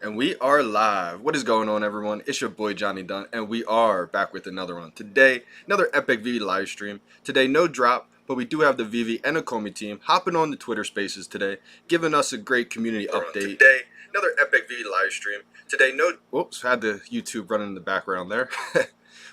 And we are live. What is going on, everyone? It's your boy Johnny Dunn, and we are back with another one. Today, another epic VeVe live stream. Today, no drop, but we do have the VeVe and Ecomi team hopping on the Twitter Spaces today, giving us a great community update. Today, another epic VeVe live stream. Today, no. Whoops, had the YouTube running in the background there.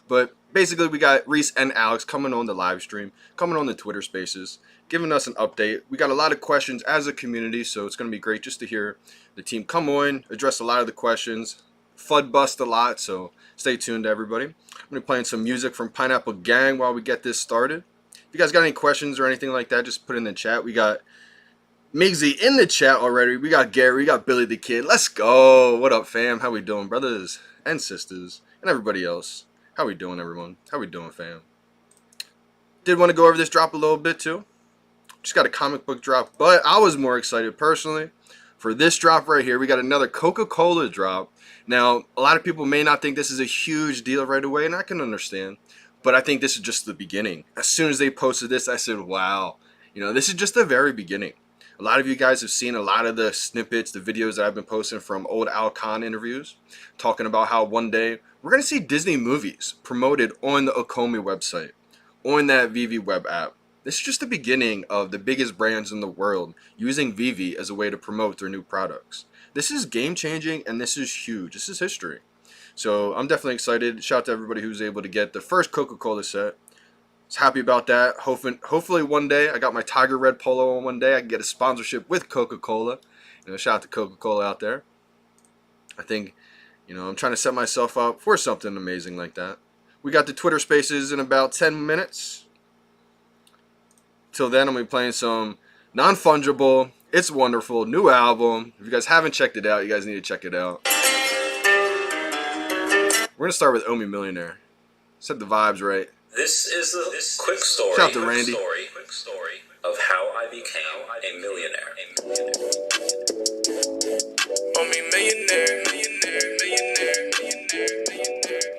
But basically, we got Rhys and Alex coming on the live stream, coming on the Twitter Spaces, giving us an update. We got a lot of questions as a community, so it's going to be great just to hear the team come on, address a lot of the questions, FUD bust a lot, so stay tuned, everybody. I'm going to be playing some music from Pineapple Gang while we get this started. If you guys got any questions or anything like that, just put it in the chat. We got Migsy in the chat already. We got Gary, we got Billy the Kid. Let's go. What up, fam? How we doing, brothers and sisters and everybody else? How we doing, everyone? How we doing, fam? Did want to go over this drop a little bit, too. Just got a comic book drop, but I was more excited personally for this drop right here. We got another Coca-Cola drop. Now, a lot of people may not think this is a huge deal right away, and I can understand, but I think this is just the beginning. As soon as they posted this, I said, wow, this is just the very beginning. A lot of you guys have seen a lot of the snippets, the videos that I've been posting from old Al Khan interviews, talking about how one day we're going to see Disney movies promoted on the Ecomi website, on that VeVe web app. This is just the beginning of the biggest brands in the world using VeVe as a way to promote their new products. This is game-changing, and this is huge. This is history. So I'm definitely excited. Shout out to everybody who's able to get the first Coca-Cola set. I was happy about that. Hopefully one day, I got my Tiger Red polo on one day, I can get a sponsorship with Coca-Cola. Shout out to Coca-Cola out there. I think, I'm trying to set myself up for something amazing like that. We got the Twitter Spaces in about 10 minutes. Till then, I'm going to be playing some Non-Fungible, It's Wonderful, new album. If you guys haven't checked it out, you guys need to check it out. We're going to start with Omi Millionaire. Set the vibes right. This is a quick story, Shout out to Randy. Quick story of how I became a millionaire. Omi Millionaire, millionaire, millionaire, millionaire, millionaire.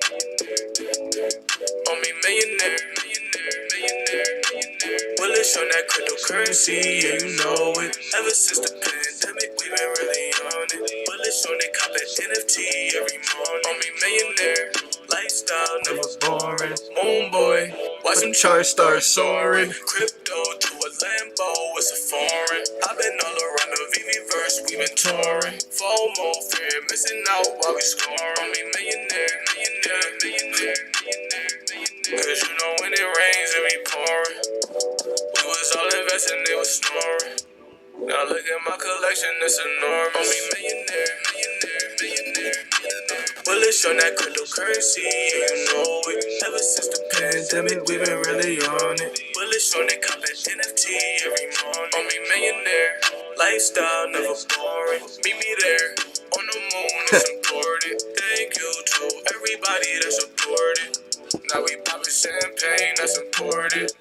Omi Millionaire, millionaire, millionaire, millionaire. Bullish on that cryptocurrency, yeah, you know it. Ever since the pandemic, we've been really on it. Bullish on that cop at NFT every morning. Omi Millionaire, lifestyle never boring. Boy, watch some charts start soaring. Crypto to a Lambo, it's a foreign. I've been all around the VeVe-verse, we been touring. FOMO, fear, missing out while we scoring. Omi Millionaire, millionaire, millionaire, millionaire, millionaire. Cause when it rains, it be pouring. We was all investing, they was snoring. Now look at my collection, it's enormous. Omi Millionaire, millionaire, millionaire, millionaire. Bullish on that cryptocurrency, yeah, you know it. Ever since the pandemic, we've been really on it. Bullish on that cop at NFT every morning. Omi Millionaire, lifestyle never boring. Meet me there, on the moon, it's important. Thank you to everybody that supported. Now we poppin' champagne, that's important.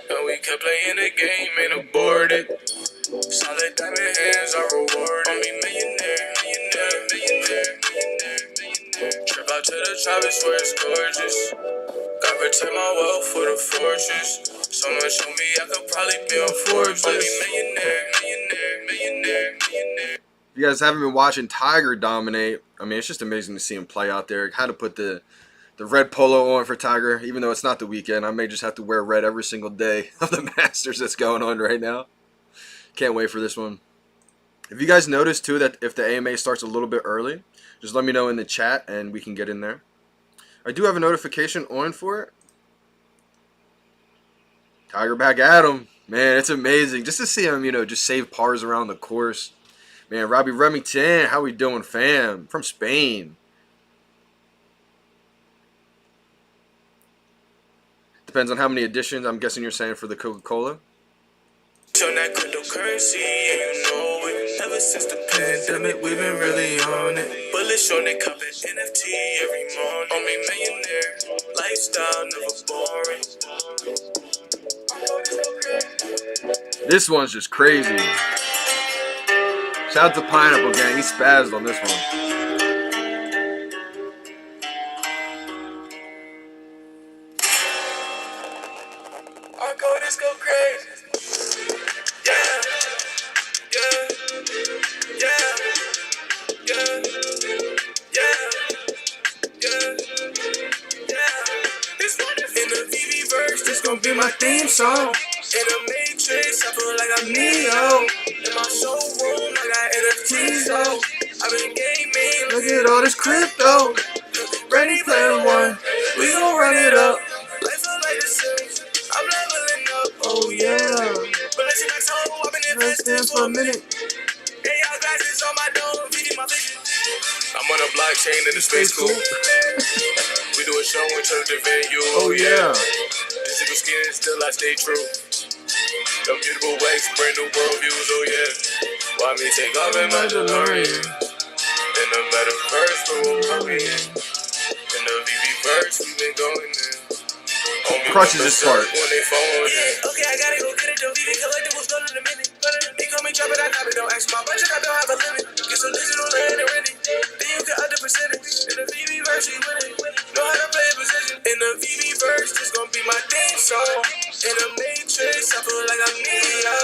And we kept playing the game, ain't aborted. Solid diamond hands are rewarded. Omi Millionaire, millionaire, millionaire, millionaire, millionaire. Trip out to the tropics where it's gorgeous. Got protect my wealth for the fortress. So much on me, I could probably be on Forbes list. Omi Millionaire, millionaire, millionaire, millionaire. If you guys haven't been watching Tiger dominate, it's just amazing to see him play out there. Had to put the red polo on for Tiger, even though it's not the weekend. I may just have to wear red every single day of the Masters that's going on right now. Can't wait for this one. If you guys notice too that if the AMA starts a little bit early, just let me know in the chat and we can get in there. I do have a notification on for it. Tigerback at him. Man, it's amazing. Just to see him, just save pars around the course. Man, Robbie Remington, how we doing, fam? From Spain. Depends on how many editions, I'm guessing you're saying, for the Coca-Cola. On that cryptocurrency, yeah, you know it. Ever since the pandemic, we've been really on it. Bullish on that cop at NFT every morning. Omi Millionaire, lifestyle never boring. This one's just crazy. Shout out to Pineapple Gang, he spazzed on this one. Our coders go crazy. Yeah, yeah, yeah, yeah. theme song. In the Matrix, I feel like I'm Neo. In my showroom, I got NFTs, though. I've been gaming, Look at all this crypto. Ready Player One, we gon' run it up. Life feel like the Sims, I'm leveling up. Oh yeah. But let's see my soul, I've been investing for a minute. AI glasses on my dome, feeding my vision. I'm on a blockchain in the space cool. We do a show in church and venue. Oh yeah. Digital skin, still I stay true. The beautiful wax, brand new worldviews, oh yeah. Why me take off in my DeLorean? In the metaverse, we're hurrying. In the VeVe verse, we been going in. Crushes this part. When they phone in. Okay, I gotta go get it, the VeVe collectibles done in a minute. Ecomi drop it, I cop it, don't ask my budget, I don't have a limit. Get some digital land and rent it. Then you can up the percentage. In the VeVe verse, you win it. Know how to play a position. In the VeVe verse, this gon' be my theme song. In the Matrix, I feel like I'm Neo.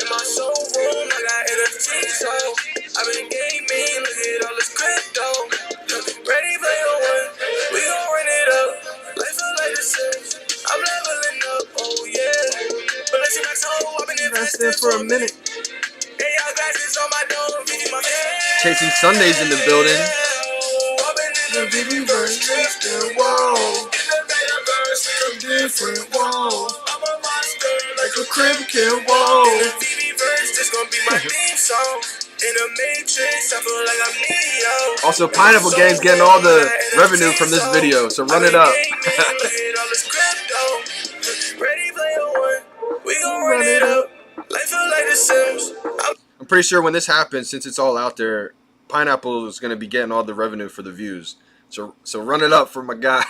In my showroom, I got NFTs, so I've been gaming, look at all this crypto. Ready Player One, we gon' run it up. Life feel like the Sims, I'm leveling up, oh yeah. But let's see my soul, I've been investing for a minute. AI glasses on my dome, feeding my head. Chasing Sundays in the building. I've been in the VeVe verse, drifting, whoa. In the metaverse, I'm different, whoa. I'm a monster, like a crib kid, whoa. In the VeVe verse, this gon' be my theme song. In the Matrix, I feel like I'm Neo. Also, Pineapple Game's getting all the revenue from this video, so run it up. Ready Player One, we gon' run it up. Life feel like the Sims. I'm pretty sure when this happens, since it's all out there, Pineapple is going to be getting all the revenue for the views. So run it up for my guy.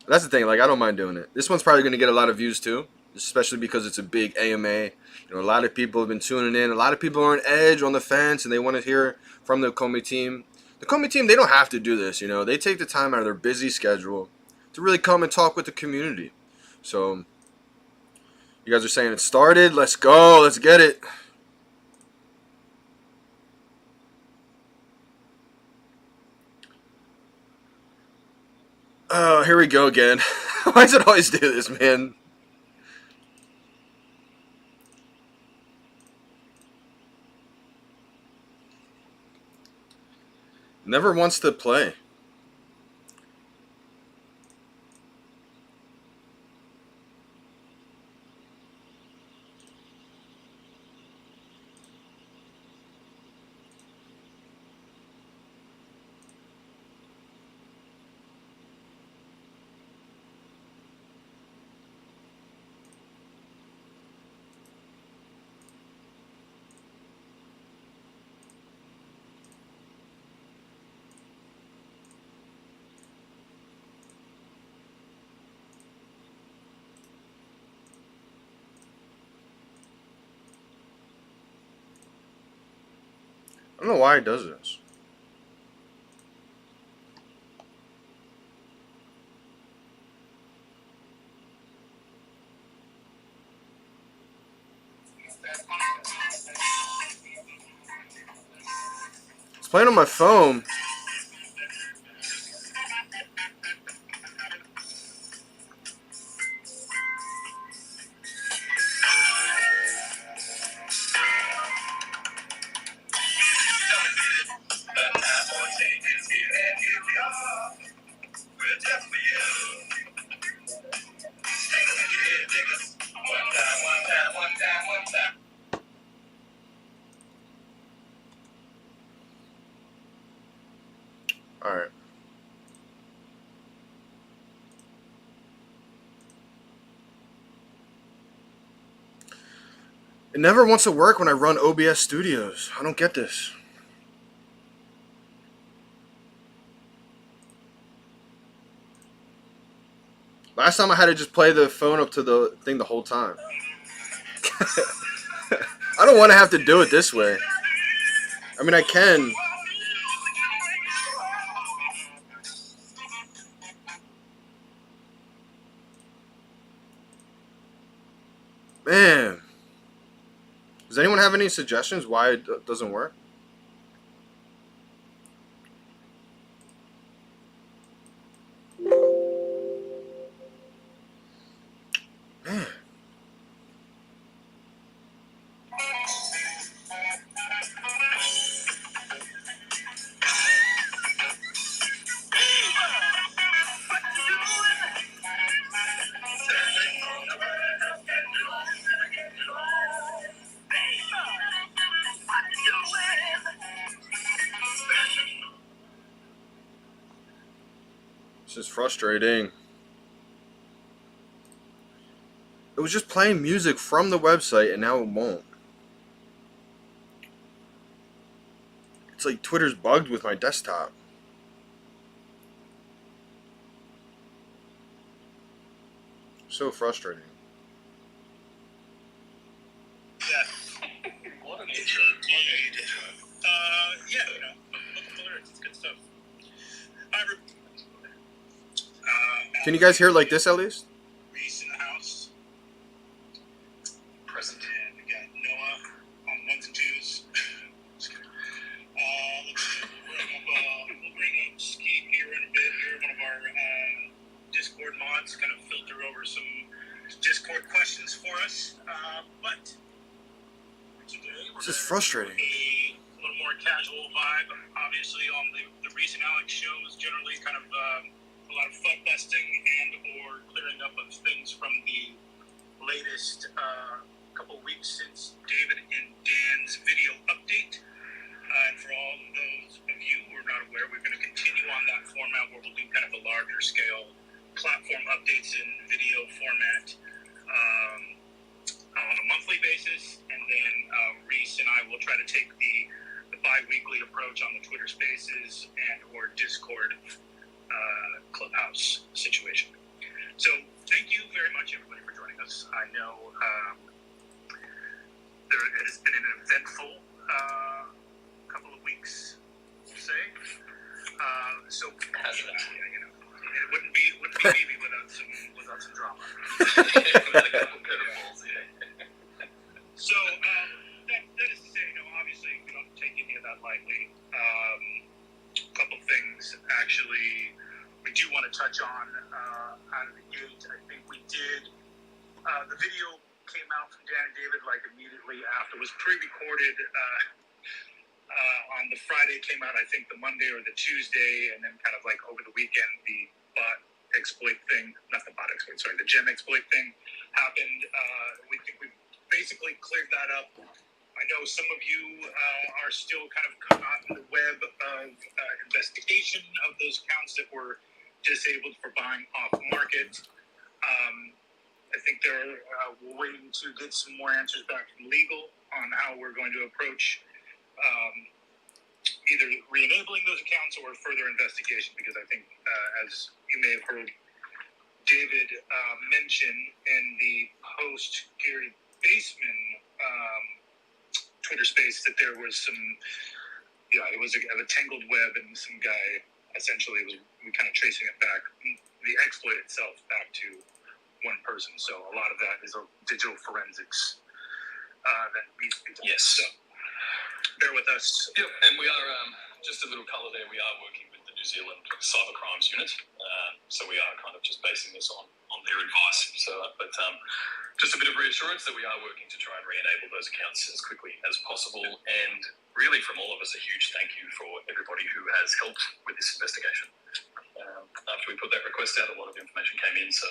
That's the thing, like, I don't mind doing it. This one's probably going to get a lot of views too, especially because it's a big AMA. You know, a lot of people have been tuning in. A lot of people are on edge, on the fence, and they want to hear from the Ecomi team. The Ecomi team, they don't have to do this, you know. They take the time out of their busy schedule to really come and talk with the community. So, you guys are saying it started. Let's go. Let's get it. Oh, here we go again. Why does it always do this, man? Never wants to play. I don't know why it does this. It's playing on my phone. Alright. It never wants to work when I run OBS Studios. I don't get this. Last time I had to just play the phone up to the thing the whole time. I don't want to have to do it this way. I mean, I can. Man. Does anyone have any suggestions why it doesn't work? This is frustrating. It was just playing music from the website and now it won't. It's like Twitter's bugged with my desktop. So frustrating. Yeah. What an intro. Yeah, you know, look at the lyrics. It's good stuff. Can you guys hear it like this at least? Rhys in the house. Present. And we got Noah on ones and twos. Just kidding. Let's see. We'll bring up Skeet here in a bit. Here, one of our Discord mods, kind of filter over some Discord questions for us. But today, This is frustrating. A little more casual vibe. Obviously, on the Rhys and Alex shows, generally kind of a lot of fun busting and or clearing up of things from the latest couple weeks since David and Dan's video update. And for all of those of you who are not aware, we're going to continue on that format where we'll do kind of a larger scale platform updates in video format on a monthly basis. And then Rhys and I will try to take the bi-weekly approach on the Twitter Spaces and or Discord Clubhouse situation. So thank you very much, everybody, for joining us. I know it has been an eventful couple of weeks, we'll say. So yeah, you know, it wouldn't be VeVe without some drama. So that is to say, no, obviously we don't take any of that lightly. A couple things actually we do want to touch on out of the gate. I think we did. The video came out from Dan and David like immediately after. It was pre-recorded on the Friday. Came out I think the Monday or the Tuesday, and then kind of like over the weekend the bot exploit thing, not the bot exploit, sorry, the gem exploit thing happened. We think we basically cleared that up. I know some of you are still kind of caught in the web of investigation of those accounts that were disabled for buying off market. I think they're waiting to get some more answers back from legal on how we're going to approach either re-enabling those accounts or further investigation, because I think, as you may have heard David mention in the post-Gary Baseman Twitter space, that there was some, it was a tangled web, and some guy essentially we kind of tracing it back, the exploit itself, back to one person. So a lot of that is a digital forensics that needs to be done. Yes. So bear with us. Yep, and we are, just a little colour there, we are working with the New Zealand Cyber Crimes Unit. So we are kind of just basing this on their advice. So, but just a bit of reassurance that we are working to try and re-enable those accounts as quickly as possible. And really, from all of us, a huge thank you for everybody who has helped with this investigation. After we put that request out, a lot of information came in, so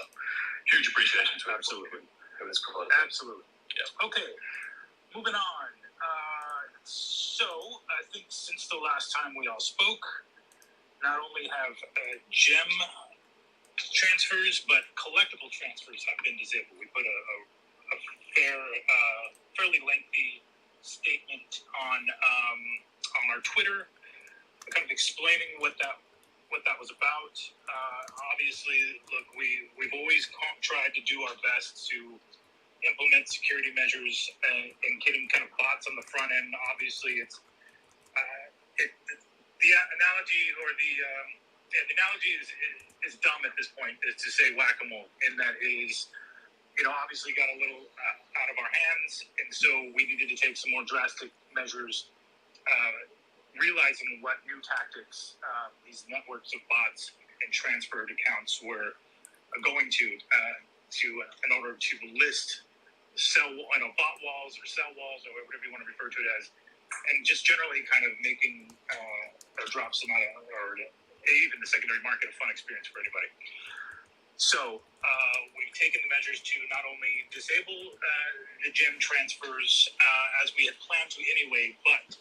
huge appreciation to everybody who has provided that. Absolutely. Yeah. Okay, moving on. So I think since the last time we all spoke, not only have gem transfers, but collectible transfers have been disabled. We put a fairly lengthy statement on our Twitter, kind of explaining what that was about. Obviously, look, we've always tried to do our best to implement security measures and getting kind of bots on the front end. Obviously, it's the analogy or the analogy is dumb at this point, is to say whack-a-mole, and that is, obviously got a little out of our hands, and so we needed to take some more drastic measures, realizing what new tactics these networks of bots and transferred accounts were going to in order to list bot walls or cell walls or whatever you want to refer to it as, and just generally kind of making or drop some out of, or even the secondary market, a fun experience for anybody. So we've taken the measures to not only disable the gem transfers as we had planned to anyway, but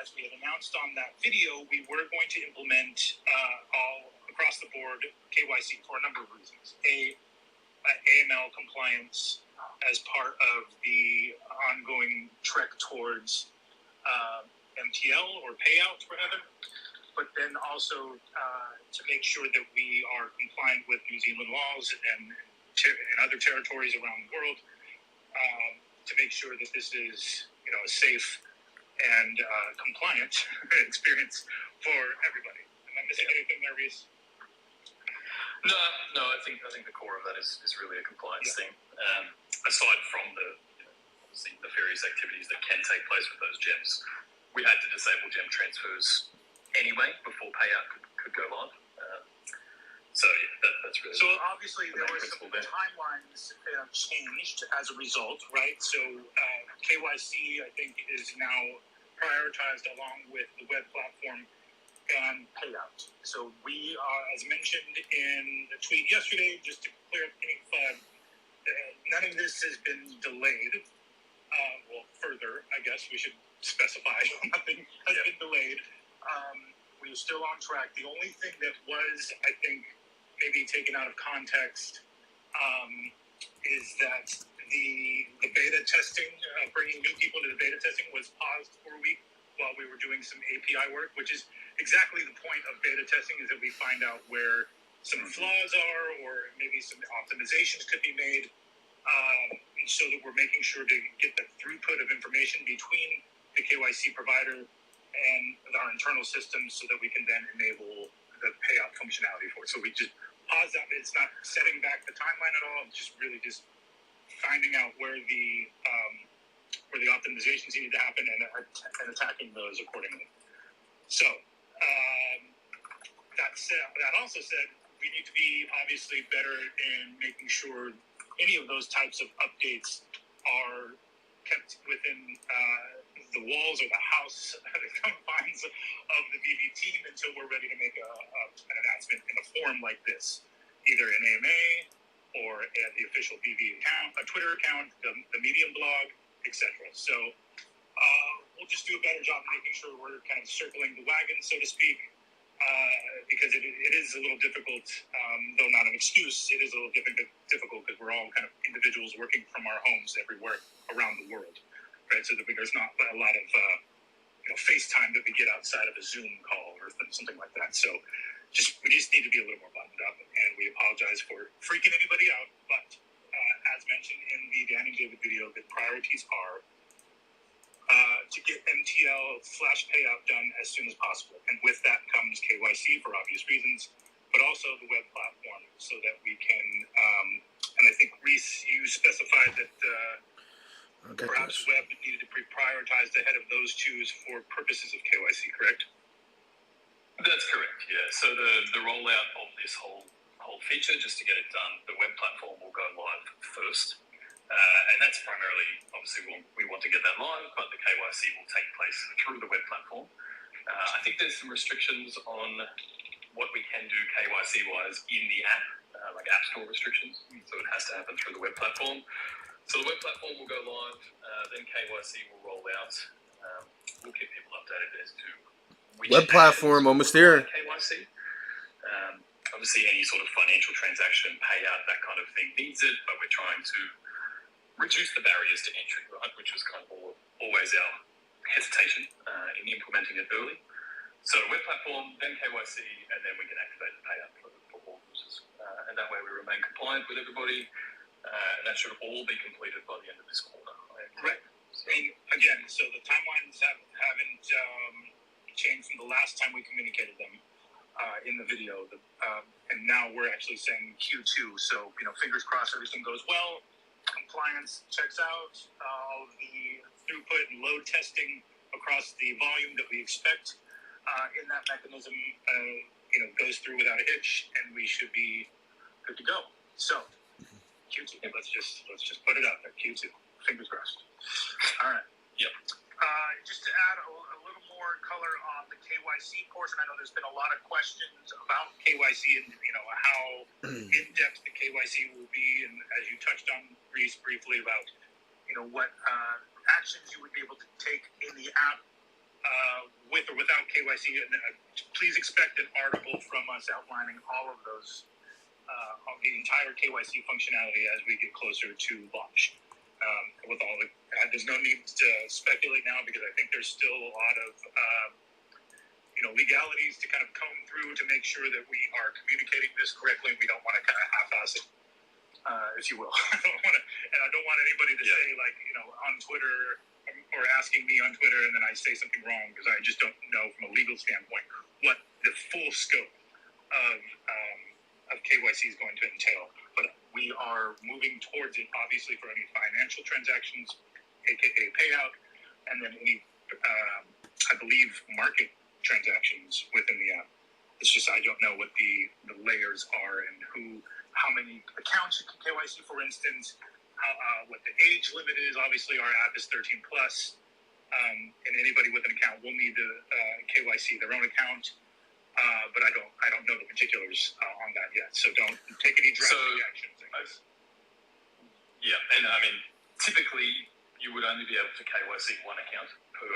as we had announced on that video, we were going to implement all across the board KYC for a number of reasons. AML compliance as part of the ongoing trek towards MTL or payout rather, but then also to make sure that we are compliant with New Zealand laws and other territories around the world, to make sure that this is a safe and compliant experience for everybody. Am I missing anything there, Rhys? No. I think the core of that is really a compliance thing. Aside from obviously the various activities that can take place with those gems, we had to disable gem transfers anyway before payout could go live. That's really. So obviously there were some timelines changed as a result, right? So KYC I think is now prioritized along with the web platform and payout. So we are, as mentioned in the tweet yesterday, just to clear up any FUD, none of this has been delayed. Well, further, I guess we should specify nothing has been delayed. We are still on track. The only thing that was, I think, maybe taken out of context is that the beta testing, bringing new people to the beta testing was paused for a week while we were doing some API work, which is exactly the point of beta testing, is that we find out where some flaws are or maybe some optimizations could be made, so that we're making sure to get the throughput of information between the KYC provider and our internal systems so that we can then enable the payout functionality for it. So we just pause that. It's not setting back the timeline at all. It's just really just finding out where the optimizations need to happen and attacking those accordingly. So that also said, we need to be obviously better in making sure any of those types of updates are kept within the walls or the house, the confines of the VeVe team until we're ready to make an announcement in a forum like this, either an AMA or the official VeVe account, a Twitter account, the Medium blog, etc. So we'll just do a better job of making sure we're kind of circling the wagon, so to speak, because it is a little difficult, though not an excuse. It is a little difficult because we're all kind of individuals working from our homes everywhere around the world, right? So that there's not a lot of FaceTime that we get outside of a Zoom call or something like that. So we just need to be a little more buttoned up, and we apologize for freaking anybody out. But as mentioned in the Dan and David video, the priorities are to get MTL/payout done as soon as possible. And with that comes KYC for obvious reasons, but also the web platform so that we can, and I think, Rhys, you specified that perhaps web needed to be prioritized ahead of those two for purposes of KYC, correct? That's correct, yeah. So the rollout of this whole feature, just to get it done, the web platform will go live first. And that's primarily, obviously, we want to get that live, but the KYC will take place through the web platform. I think there's some restrictions on what we can do KYC-wise in the app, like App Store restrictions. So it has to happen through the web platform. So the web platform will go live, then KYC will roll out. We'll keep people updated as to which web platform almost there. KYC. Obviously, any sort of financial transaction, payout, that kind of thing needs it, but we're trying to reduce the barriers to entry, right? Which was kind of always our hesitation in implementing it early. So web platform, then KYC, and then we can activate the payout for all users. And that way we remain compliant with everybody. And that should all be completed by the end of this quarter. Right. So, and again, so the timelines haven't changed from the last time we communicated them in the video. And now we're actually saying Q2. So, fingers crossed everything goes well. Compliance checks out, all of the throughput and load testing across the volume that we expect in that mechanism, goes through without a hitch, and we should be good to go. So, Q2. Let's just put it out there. Q2. Fingers crossed. All right. Yep. Just to add a little more color on the KYC portion, I know there's been a lot of questions about KYC and how in-depth the KYC will be, and as you touched on, Rhys, briefly about what actions you would be able to take in the app with or without KYC. And please expect an article from us outlining all of those, the entire KYC functionality as we get closer to launch. With all the, there's no need to speculate now because I think there's still a lot of legalities to kind of comb through to make sure that we are communicating this correctly. We don't want to kind of half-ass it, if you will. I don't want anybody to say on Twitter or asking me on Twitter and then I say something wrong because I just don't know from a legal standpoint what the full scope of KYC is going to entail. But we are moving towards it, obviously, for any financial transactions, aka payout, and then any, I believe, market transactions within the app. It's just I don't know what the layers are and how many accounts you can KYC, for instance, what the age limit is. Obviously, our app is 13 plus, and anybody with an account will need to KYC their own account. But I don't know the particulars on that yet. So don't take any drastic actions. I guess. Yeah, and I mean, typically you would only be able to KYC one account per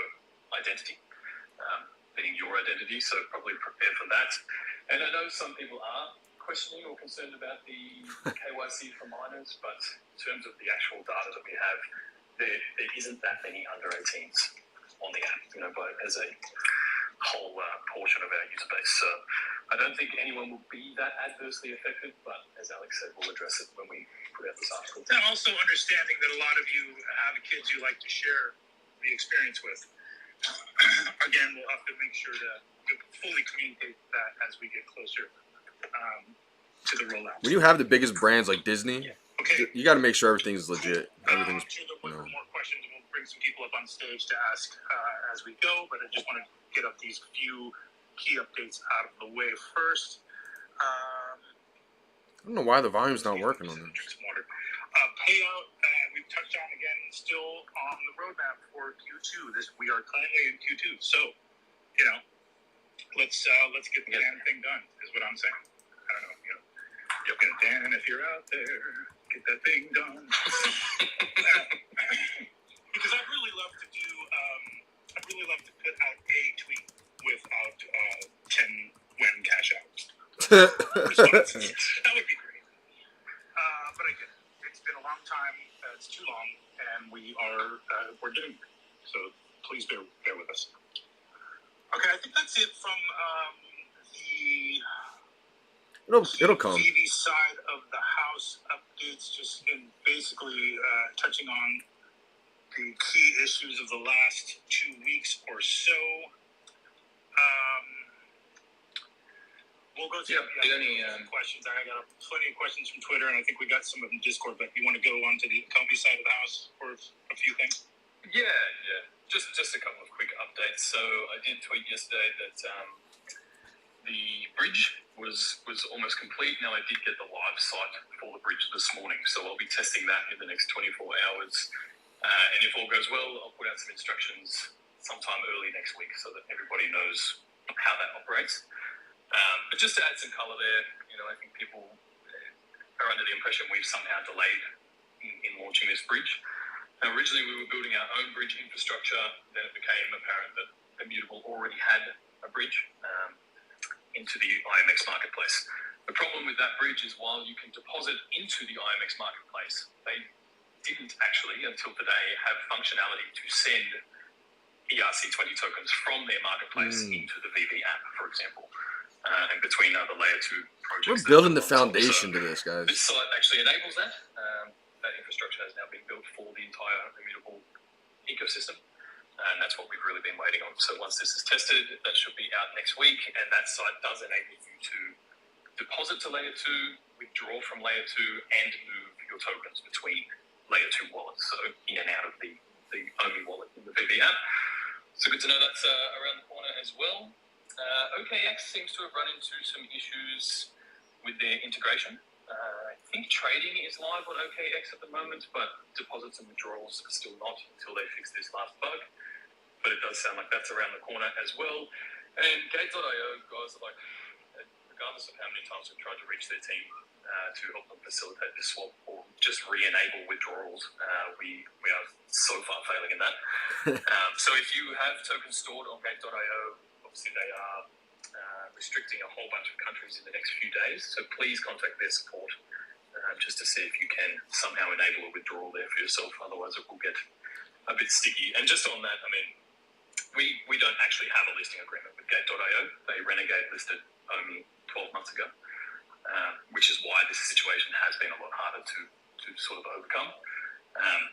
identity. Being your identity, so probably prepare for that. And I know some people are questioning or concerned about the KYC for minors, but in terms of the actual data that we have, there isn't that many under 18s on the app, but as a whole portion of our user base. So I don't think anyone will be that adversely affected, but as Alex said, we'll address it when we put out this article. And also understanding that a lot of you have kids you like to share the experience with. Again, we'll have to make sure to fully communicate that as we get closer to the rollout. When you have the biggest brands like Disney, okay, you got to make sure everything's legit. Everything's. I'm sure there'll be more questions, and we'll bring some people up on stage to ask as we go. But I just want to get up these few key updates out of the way first. I don't know why the volume's not working on this. Payout, we've touched on again, still on the roadmap for Q2. We are currently in Q2, so let's get the damn thing done. Is what I'm saying. I don't know. Dan, if you're out there, get that thing done. Because I'd really love to do. I'd really love to put out a tweet without 10 when cash out responses. That would be great. But I did. It's been a long time. It's too long, and we're doing it. So please bear with us. Okay, I think that's it from It'll come. VeVe side of the house updates, just in basically touching on the key issues of the last 2 weeks or so. We'll go through questions. I got plenty of questions from Twitter, and I think we got some of them in Discord. But you want to go on to the Ecomi side of the house for a few things? Yeah. Just a couple of quick updates. So I did tweet yesterday that the bridge was almost complete. Now I did get the live site for the bridge this morning, so I'll be testing that in the next 24 hours. And if all goes well, I'll put out some instructions sometime early next week so that everybody knows how that operates. But just to add some color there, I think people are under the impression we've somehow delayed in launching this bridge. Now, originally, we were building our own bridge infrastructure. Then it became apparent that Immutable already had a bridge into the IMX marketplace. The problem with that bridge is while you can deposit into the IMX marketplace, they didn't actually, until today, have functionality to send ERC20 tokens from their marketplace into the VeVe app, for example. And between other layer 2 projects. We're building the foundation to this, guys. This site actually enables that. That infrastructure has now been built for the entire Immutable ecosystem. And that's what we've really been waiting on. So once this is tested, that should be out next week. And that site does enable you to deposit to layer 2, withdraw from layer 2, and move your tokens between layer 2 wallets. So in and out of the Omi wallet in the VeVe app. So good to know that's around the corner as well. OKX seems to have run into some issues with their integration. I think trading is live on OKX at the moment, but deposits and withdrawals are still not until they fix this last bug. But it does sound like that's around the corner as well. And Gate.io, guys, regardless of how many times we've tried to reach their team to help them facilitate this swap or just re-enable withdrawals, we are so far failing in that. So if you have tokens stored on Gate.io, obviously they are restricting a whole bunch of countries in the next few days. So please contact their support just to see if you can somehow enable a withdrawal there for yourself. Otherwise, it will get a bit sticky. And just on that, I mean, we don't actually have a listing agreement with Gate.io. They renegade listed Omi 12 months ago, which is why this situation has been a lot harder to sort of overcome.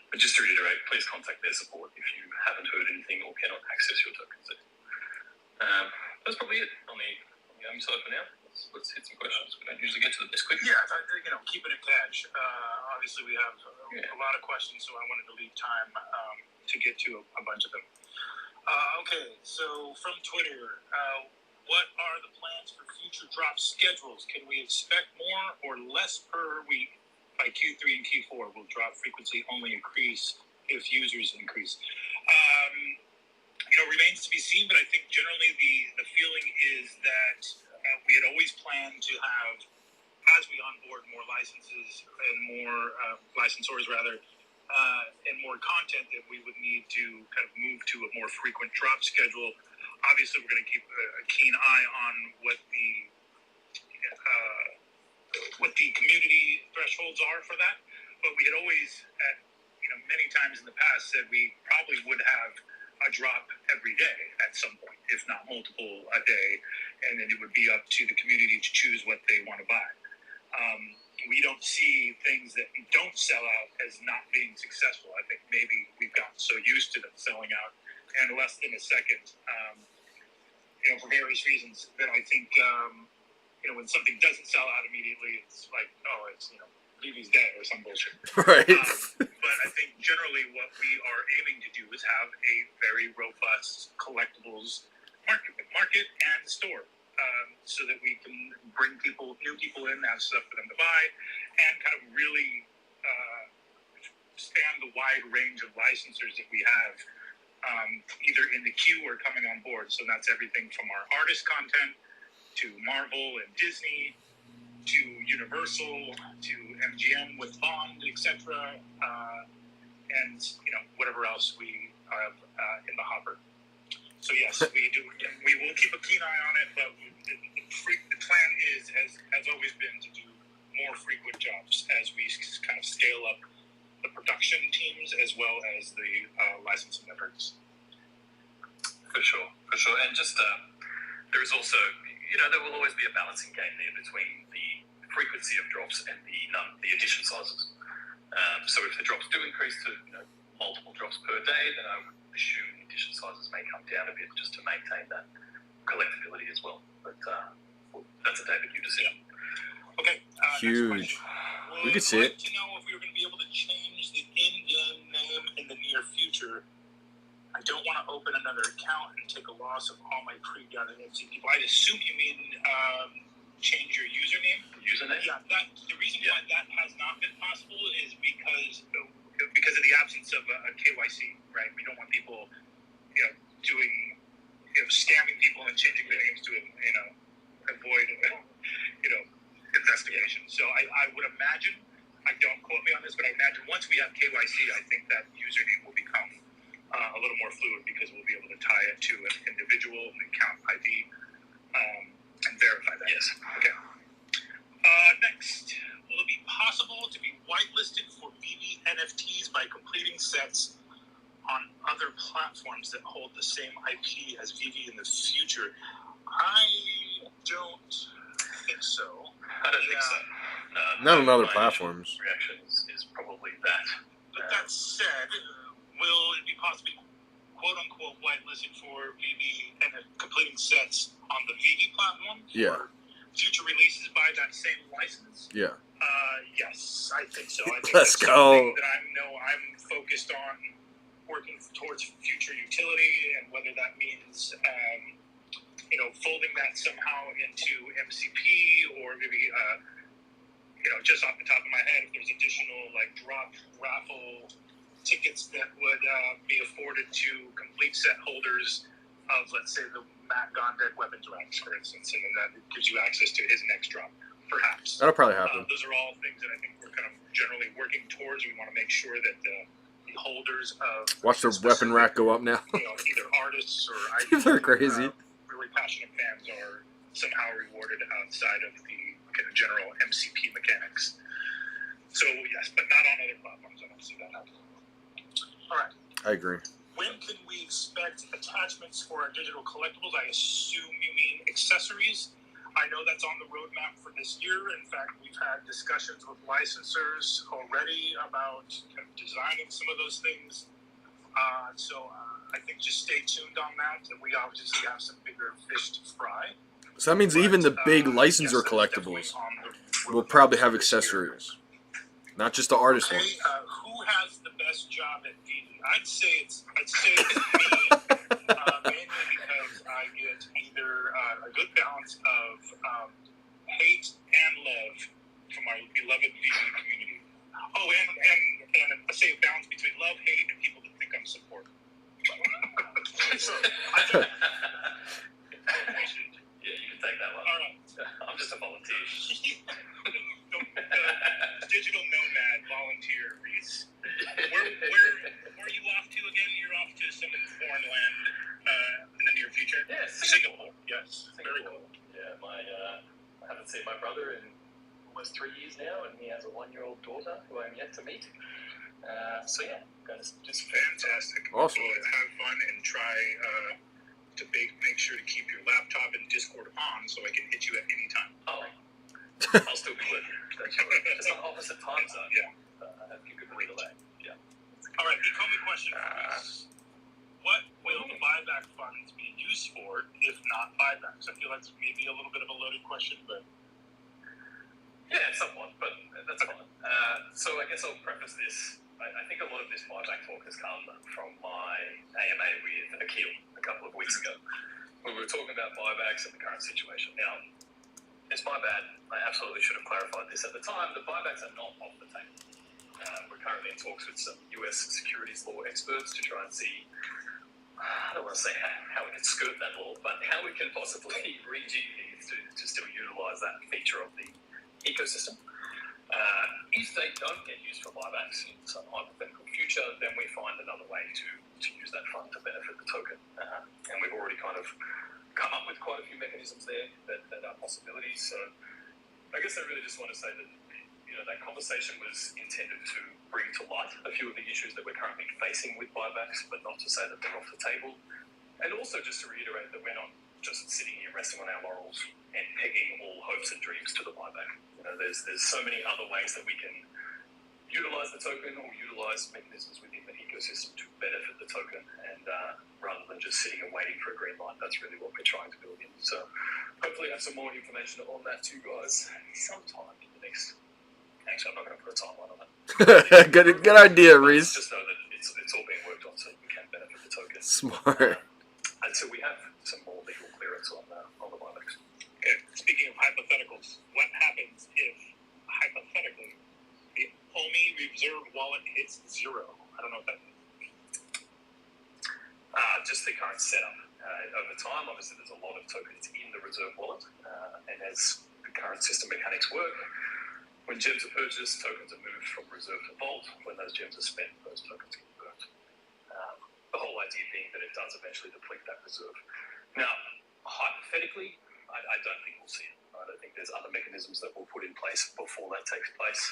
But just to reiterate, please contact their support if you haven't heard anything or cannot access your tokens there. That's probably it on the Omi side for now. Let's hit some questions. We don't usually get to this quick. Yeah, keeping it cash. Obviously, we have a lot of questions, so I wanted to leave time to get to a bunch of them. Okay, so from Twitter, what are the plans for future drop schedules? Can we expect more or less per week by Q3 and Q4? Will drop frequency only increase if users increase? Remains to be seen, but I think generally the feeling is that we had always planned to have, as we onboard more licenses and more licensors rather, and more content, that we would need to kind of move to a more frequent drop schedule. Obviously, we're going to keep a keen eye on what the community thresholds are for that. But we had always, many times in the past, said we probably would have a drop every day at some point, if not multiple a day, and then it would be up to the community to choose what they want to buy. We don't see things that don't sell out as not being successful. I think maybe we've gotten so used to them selling out in less than a second, for various reasons, that I think, when something doesn't sell out immediately, it's like, it's, VeVe's dead or some bullshit. Right. But I think generally what we are aiming to do is have a very robust collectibles market and store. So that we can bring new people in, have stuff for them to buy, and kind of really span the wide range of licensors that we have, either in the queue or coming on board. So that's everything from our artist content to Marvel and Disney to Universal to MGM with Bond, etc., and whatever else we have in the hopper. So yes, we do. We will keep a keen eye on it, but the plan has always been to do more frequent jobs as we kind of scale up the production teams as well as the licensing efforts. For sure. And just there is also, there will always be a balancing game there between the frequency of drops and the edition sizes. So if the drops do increase to multiple drops per day, then I would assume edition sizes may come down a bit just to maintain that collectability as well. But that's a David, you decision. Okay. Huge. We could see it. To know if we were going to be able to change the in-game name in the near future. I don't want to open another account and take a loss of all my pre-gathered MC people. I assume you mean change your username? Yeah. The reason why that has not been possible is because of the absence of a KYC, right? We don't want people, doing, scamming people and changing their names to, avoid, investigation. So I would imagine, don't quote me on this, but I imagine once we have KYC, I think that username will become a little more fluid because we'll be able to tie it to an individual, an account ID, and verify that. Yes. Okay. Next, will it be possible to be whitelisted for VeVe NFTs by completing sets on other platforms that hold the same IP as VeVe in the future? I don't think so. I don't think so. Not on other platforms. Reaction is probably that. But that said, will it be possible to be quote-unquote whitelisted for VeVe and completing sets on the VeVe platform? Yeah. Future releases by that same license? Yeah. Yes, I think so. I think Let's that's go. something that I'm focused on working towards future utility, and whether that means, folding that somehow into MCP, or maybe, just off the top of my head, if there's additional drop raffle tickets that would be afforded to complete set holders of, let's say, the Matt Gondek weapons racks, for instance, and then that gives you access to his next drop, perhaps. That'll probably happen. Those are all things that I think we're kind of generally working towards. We want to make sure that the holders of Watch their weapon rack go up now. Either artists or People are crazy. Really passionate fans are somehow rewarded outside of the kind of general MCP mechanics. So yes, but not on other platforms. I don't see that happening. All right. I agree. When can we expect attachments for our digital collectibles? I assume you mean accessories. I know that's on the roadmap for this year. In fact, we've had discussions with licensors already about kind of designing some of those things. So I think just stay tuned on that. And we obviously have some bigger fish to fry. So that means even the big licensor collectibles will probably have accessories, not just the artist ones. Who has the best job at VeVe? I'd say it's me, mainly because I get either a good balance of hate and love from our beloved VeVe community. Oh, and I say a balance between love, hate, and people that think I'm supportive. So, yeah, you can take that one. All right. I'm just a volunteer. Digital nomad volunteer, Rhys. Where are you off to again? You're off to some foreign land in the near future? Yes. Singapore. Yes. Very cool. Yeah, I haven't seen my brother in almost 3 years now, and he has a 1-year-old daughter who I'm yet to meet. So yeah, going to just fantastic. Awesome. So have fun and try to make sure to keep your laptop and Discord on so I can hit you at any time. Oh, I'll still be working. Just on opposite time zone. Yeah. You could relay. Yeah. All right, Ecomi question for us. What will the buyback funds be used for if not buybacks? I feel that's maybe a little bit of a loaded question, but... Yeah, somewhat, but that's fine. So I guess I'll preface this. I think a lot of this buyback talk has come from my AMA with Akil a couple of weeks ago, where we were talking about buybacks and the current situation. Now, it's my bad. I absolutely should have clarified this at the time. The buybacks are not off the table. We're currently in talks with some US securities law experts to try and see, I don't want to say how we can skirt that law, but how we can possibly rejig these to still utilize that feature of the ecosystem. If they don't get used for buybacks in some hypothetical future, then we find another way to use that fund to benefit the token. And we've already kind of come up with quite a few mechanisms there that are possibilities. So I guess I really just want to say that that conversation was intended to bring to light a few of the issues that we're currently facing with buybacks, but not to say that they're off the table. And also just to reiterate that we're not just sitting here resting on our laurels and pegging all hopes and dreams to the buyback. There's so many other ways that we can utilize the token or utilize mechanisms within the ecosystem to benefit the token, and rather than just sitting and waiting for a green light, that's really what we're trying to build in. So hopefully I have some more information on that too, guys, sometime in the next... Actually, I'm not going to put a timeline on that. good idea, Rhys. Just know that it's all being worked on so that we can benefit the token. Smart. Until we have some more legal clearance on the buybacks. Okay, speaking of hypotheticals, what happens if, hypothetically, the Omi reserve wallet hits 0? I don't know what that means. Just the current setup. Over time, obviously, there's a lot of tokens in the reserve wallet, and as the current system mechanics work, when gems are purchased, tokens are moved from reserve to vault. When those gems are spent, those tokens get burnt. The whole idea being that it does eventually deplete that reserve. Now, hypothetically, I don't think we'll see it. I don't think there's other mechanisms that we'll put in place before that takes place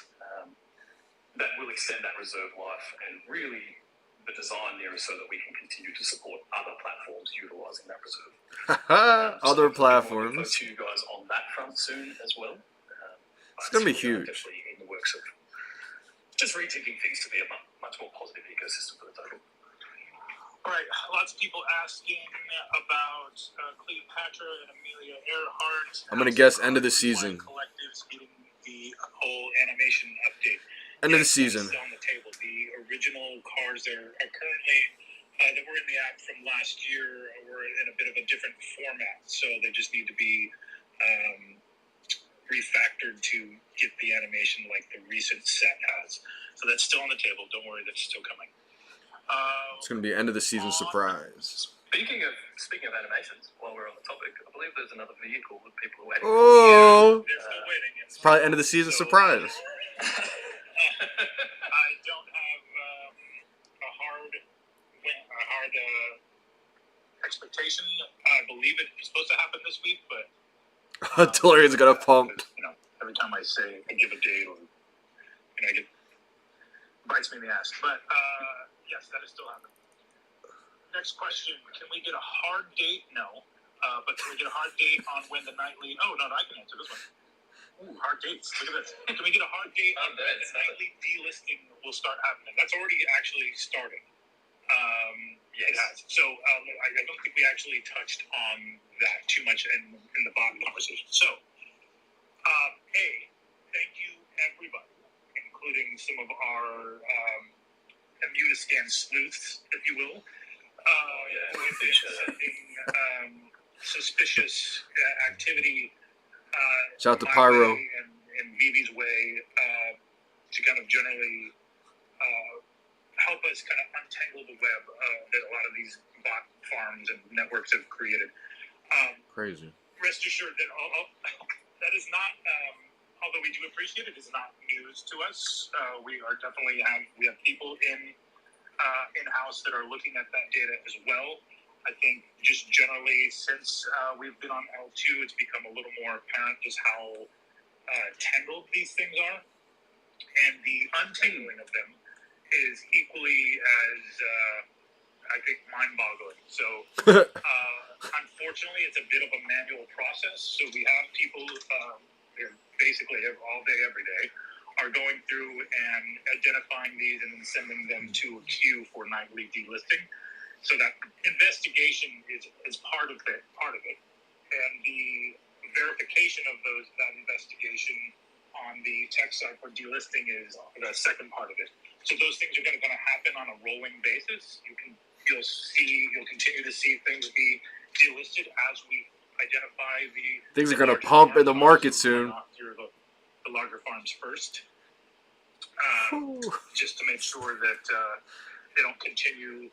that will extend that reserve life. And really, the design there is so that we can continue to support other platforms utilizing that reserve. Other so platforms. We'll to you guys on that front soon as well. It's going to be huge. Definitely in the works of just rejigging things to be a much more positive ecosystem for the token. All right, lots of people asking about Cleopatra and Amelia Earhart. I'm going to guess end of the season. Collectives getting the whole animation update. End of the season. On the table, the original cars that are currently that were in the app from last year were in a bit of a different format, so they just need to be refactored to get the animation like the recent set has. So that's still on the table. Don't worry, that's still coming. It's going to be end of the season surprise. Speaking of animations, while we're on the topic, I believe there's another vehicle that people are waiting Oh! They're still waiting. It's probably end of the season surprise. I don't have expectation. I believe it is supposed to happen this week, but Tellurian's gonna pump. you know, every time I say I give a date, or it bites me in the ass. But yes, that is still happening. Next question: can we get a hard date? No, but can we get a hard date on when the nightly? Oh no, I can answer this one. Ooh, hard dates. Look at this. Can we get a hard date on when the nightly delisting will start happening? That's already actually started. Yes. It has. So I don't think we actually touched on that too much in the bot conversation. So, thank you everybody, including some of our Immunoscan sleuths, if you will, who have been sending suspicious activity. Shout out to Pyro. And VeVe's way to kind of generally help us kind of untangle the web that a lot of these bot farms and networks have created. Crazy. Rest assured that that is not, although we do appreciate it, is not news to us. We are definitely we have people in-house that are looking at that data as well. I think just generally since we've been on L2, it's become a little more apparent just how tangled these things are. And the untangling of them is equally as, I think, mind-boggling. So, unfortunately, it's a bit of a manual process. So we have people basically all day, every day, are going through and identifying these and then sending them to a queue for nightly delisting. So that investigation is part of it. And the verification of that investigation on the tech side for delisting is the second part of it. So those things are going to happen on a rolling basis. You'll continue to see things be delisted as we identify the things are going to pump in the market soon. Through the larger farms first, just to make sure that they don't continue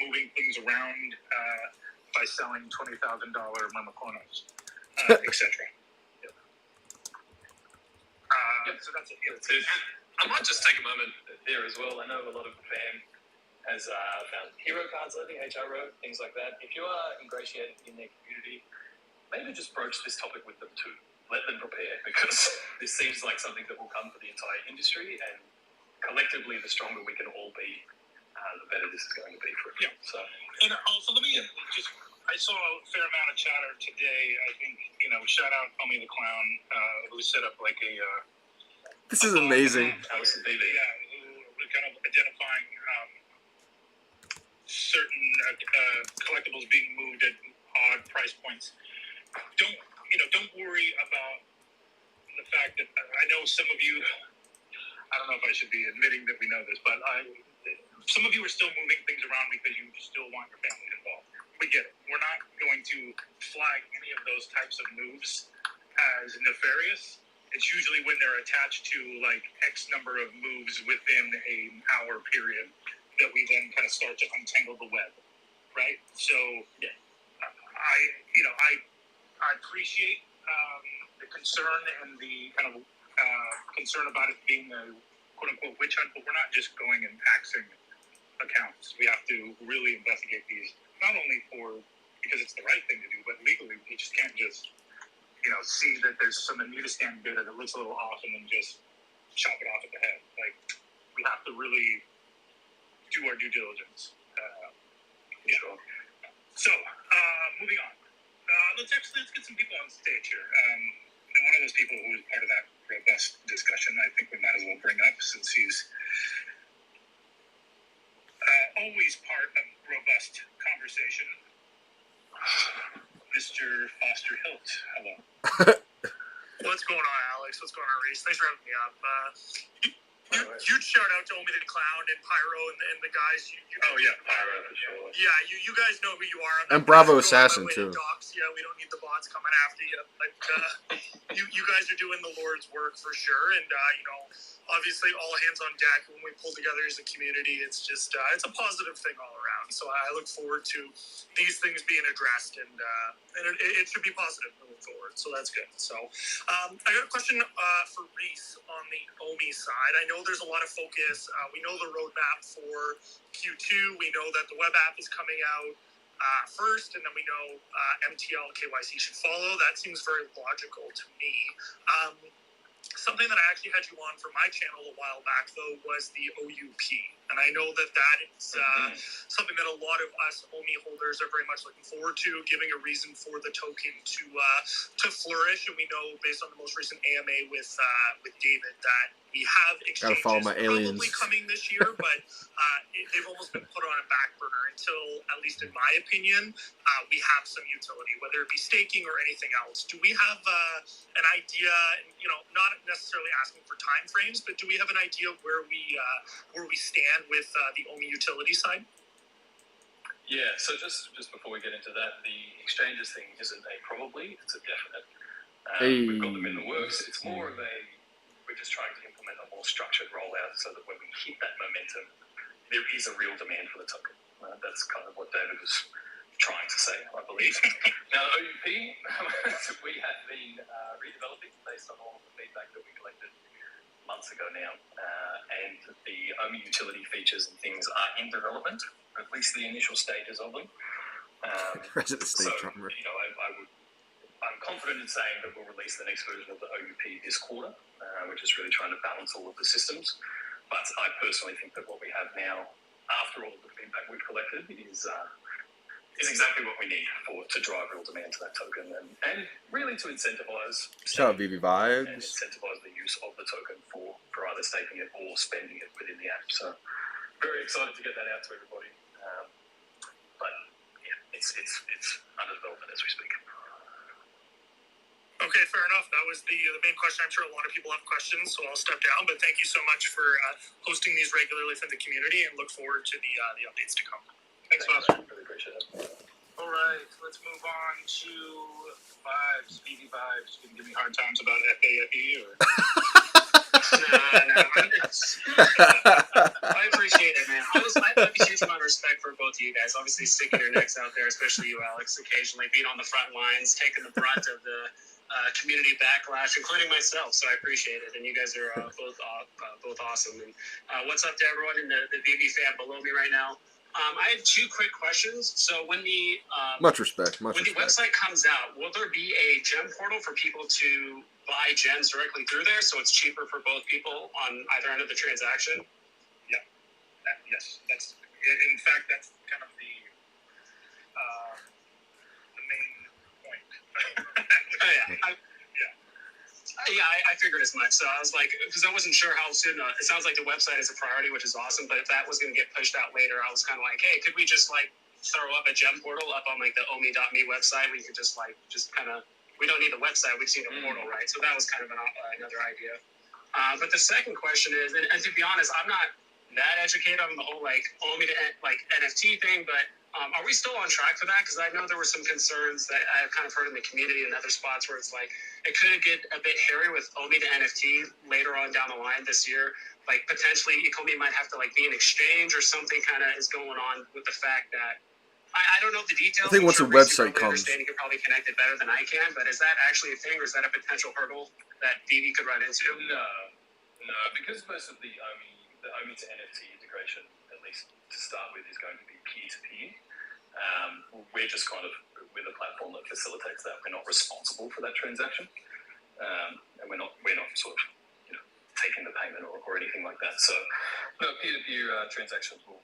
moving things around by selling $20,000 myrmeconos, etc. So that's it. I might just take a moment there as well. I know a lot of the fam has found hero cards lately, HRO, things like that. If you are ingratiated in their community, maybe just broach this topic with them too. Let them prepare, because this seems like something that will come for the entire industry, and collectively, the stronger we can all be, the better this is going to be for everyone. Yeah. So, and also let me just. I saw a fair amount of chatter today. I think shout out Omi the Clown, who set up like a. This is amazing. Alex and VeVe. Yeah, who were kind of identifying certain collectibles being moved at odd price points. Don't worry about the fact that I know some of you. I don't know if I should be admitting that we know this, but some of you are still moving things around because you still want your family involved. We get it. We're not going to flag any of those types of moves as nefarious. It's usually when they're attached to like X number of moves within an hour period that we then kind of start to untangle the web, right? So, I appreciate the concern and the kind of concern about it being a quote unquote witch hunt, but we're not just going and axing accounts. We have to really investigate these, not only because it's the right thing to do, but legally we just can't just see that there's some Immunoscan data that looks a little off and then just chop it off at the head. Like, we have to really do our due diligence. Sure. So, moving on. Let's get some people on stage here. And one of those people who was part of that robust discussion, I think we might as well bring up, since he's always part of robust conversation. Mr. Foster Hilt, hello. What's going on, Alex? What's going on, Rhys? Thanks for having me up. Huge shout out to Omi the Clown and Pyro and the guys. Pyro for sure. Yeah, you guys know who you are. And Bravo Assassin, too. Yeah, we don't need the bots coming after you. But you guys are doing the Lord's work for sure. And, obviously all hands on deck when we pull together as a community. It's just, it's a positive thing all around. So I look forward to these things being addressed, and it should be positive moving forward. So that's good. So I got a question for Rhys on the Omi side. I know know there's a lot of focus. We know the roadmap for Q2. We know that the web app is coming out first, and then we know MTL KYC should follow. That seems very logical to me. Something that I actually had you on for my channel a while back, though, was the OUP. And I know that is something that a lot of us Omi holders are very much looking forward to, giving a reason for the token to flourish. And we know, based on the most recent AMA with David, that we have exchanges probably coming this year, but they've almost been put on a back burner until, at least in my opinion, we have some utility, whether it be staking or anything else. Do we have an idea, not necessarily asking for time frames, but do we have an idea where we stand with the Omi utility side? Yeah, so just before we get into that, the exchanges thing isn't a probably, it's a definite. We've got them in the works. It's more of we're just trying to implement a more structured rollout so that when we hit that momentum, there is a real demand for the token. That's kind of what David was trying to say, I believe. Now, the OUP, we have been redeveloping based on all of the feedback that we collected months ago now, and the Omi utility features and things are in development, at least the initial stages of them. I'm confident in saying that we'll release the next version of the OUP this quarter. We're just really trying to balance all of the systems. But I personally think that what we have now, after all of the feedback we've collected, is exactly what we need to drive real demand to that token and really to incentivize VeVe Vibes and incentivize the use of the token for either staking it or spending it within the app. So very excited to get that out to everybody. But yeah, it's under development as we speak. Okay, fair enough. That was the main question. I'm sure a lot of people have questions, so I'll step down. But thank you so much for hosting these regularly for the community, and look forward to the updates to come. Thanks, Boss. Really appreciate it. All right, let's move on to Vibes, VeVe Vibes. You can give me hard times about FAFE or... No. I appreciate it, man. I have a huge amount of respect for both of you guys. Obviously, sticking your necks out there, especially you, Alex, occasionally being on the front lines, taking the brunt of the community backlash, including myself. So I appreciate it, and you guys are both awesome. And what's up to everyone in the VeVe fam below me right now? I have two quick questions. So when the much respect. When the website comes out, will there be a gem portal for people to buy gems directly through there, so it's cheaper for both people on either end of the transaction? Yeah. Yes. That's in fact that's kind of the main point. I figured as much. So I was like, because I wasn't sure how soon. It sounds like the website is a priority, which is awesome. But if that was going to get pushed out later, I was kind of like, hey, could we just throw up a gem portal up on the Omi.me website? We could just kind of. We don't need the website. We just need a portal, right? So that was kind of another idea. But the second question is, and to be honest, I'm not that educated on the whole Omi to NFT thing, but are we still on track for that? Because I know there were some concerns that I've kind of heard in the community and other spots where it's it could get a bit hairy with Omi to NFT later on down the line this year. Potentially Ecomi might have to be an exchange or something kind of is going on with the fact that I don't know the details. I think once the website comes, you can probably connect it better than I can. But is that actually a thing, or is that a potential hurdle that VeVe could run into? No, because most of the Omi to NFT integration, at least to start with, is going to be peer-to-peer. We're just we're the platform that facilitates that. We're not responsible for that transaction, and we're not sort of taking the payment or anything like that. So, no, peer-to-peer transactions will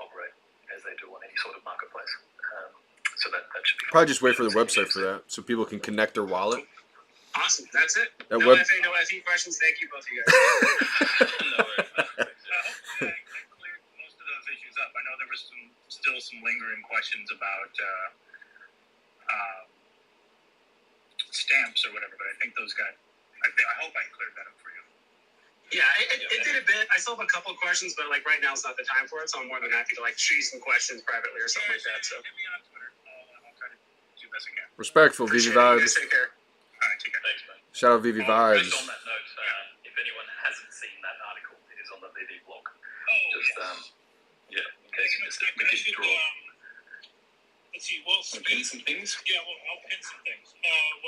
operate as they do on any sort of marketplace. So that should be probably just wait for the website for that, so people can connect their wallet. Awesome, that's it. No FE questions. Thank you, both of you guys. No worries. I cleared most of those issues up. I know there was still some lingering questions about stamps or whatever, but I think those got. I hope I cleared that up for you. Yeah, it did a bit. I still have a couple of questions, but right now is not the time for it, so I'm more than happy to shoot you some questions privately or something like that. So hit me on Twitter. I'll try to do the best I can. Respectful, VeVe Vibes. Take care. All right, take care. Thanks, man. Shout out VeVe Vibes. Just on that note, if anyone hasn't seen that article, it is on the VeVe blog. In case you missed it, we did draw. Let's see. Well, pin some things. Yeah, I'll pin some things.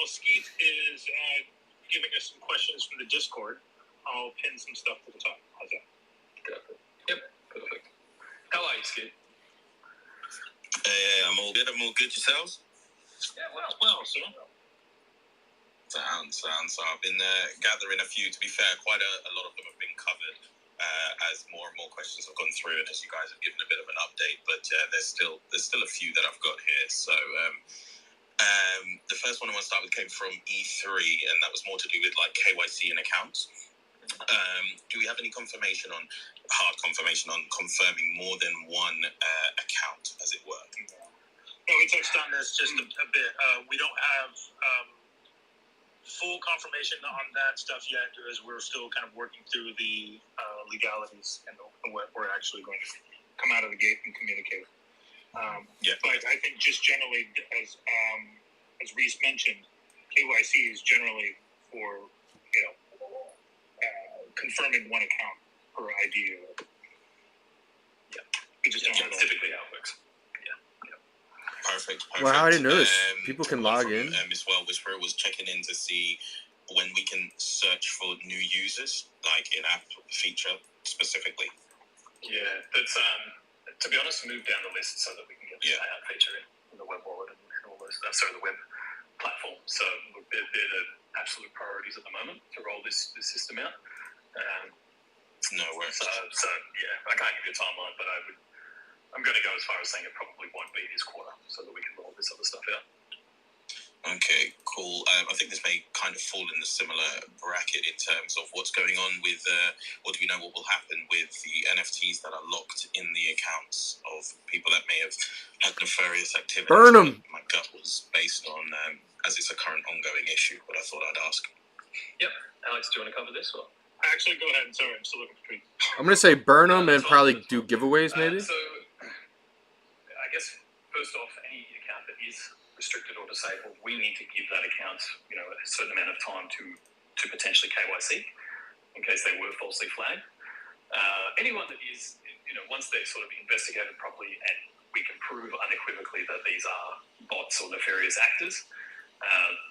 Skeet is giving us some questions from the Discord. I'll pin some stuff to the top. How's that? Yep, perfect. How are you, Skid? Hey, I'm all good. Yourselves? Yeah, Well, sir. Sounds. So I've been gathering a few. To be fair, quite a lot of them have been covered as more and more questions have gone through, and as you guys have given a bit of an update. But there's still a few that I've got here. So the first one I want to start with came from E3, and that was more to do with like KYC and accounts. Do we have any hard confirmation on confirming more than one account, as it were? Yeah, we touched on this just a bit. We don't have full confirmation on that stuff yet, as we're still kind of working through the legalities and what we're actually going to come out of the gate and communicate. But I think just generally, as Rhys mentioned, KYC is generally for confirming one account per ID. We just don't have typically how it works. Perfect. Well, how I didn't notice. People can log in. Miss Well Whisperer was checking in to see when we can search for new users, like in-app feature specifically. Yeah, that's to be honest, move down the list so that we can get the payout feature in the web wallet and all those. The web platform. So they're the absolute priorities at the moment to roll this system out. No worries. So yeah, I can't give you a timeline, but I'm going to go as far as saying it probably won't be this quarter, so that we can roll this other stuff out. Okay, cool. I think this may kind of fall in the similar bracket in terms of what's going on with, or do we know what will happen with the NFTs that are locked in the accounts of people that may have had nefarious activities? Burn 'em! My gut was based on, as it's a current ongoing issue, but I thought I'd ask. Yep. Alex, do you want to cover this? Or? Actually, go ahead. Sorry, I'm still looking for tweets. I'm gonna say burn them and probably do giveaways, maybe. So, I guess first off, any account that is restricted or disabled, we need to give that account, a certain amount of time to potentially KYC in case they were falsely flagged. Anyone that is, once they're sort of investigated properly and we can prove unequivocally that these are bots or nefarious actors,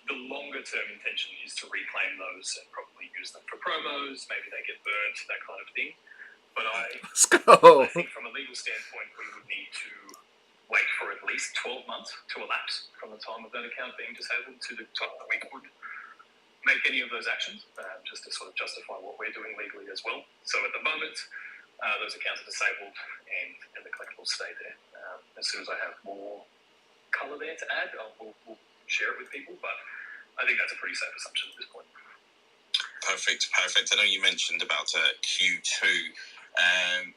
the longer term intention is to reclaim those and probably use them for promos. Maybe they get burnt, that kind of thing. But Let's go. I think from a legal standpoint, we would need to wait for at least 12 months to elapse from the time of that account being disabled to the time that we could make any of those actions, just to sort of justify what we're doing legally as well. So at the moment, those accounts are disabled and the collectibles stay there. As soon as I have more colour there to add, we'll share it with people, but I think that's a pretty safe assumption at this point. Perfect. I know you mentioned about Q2.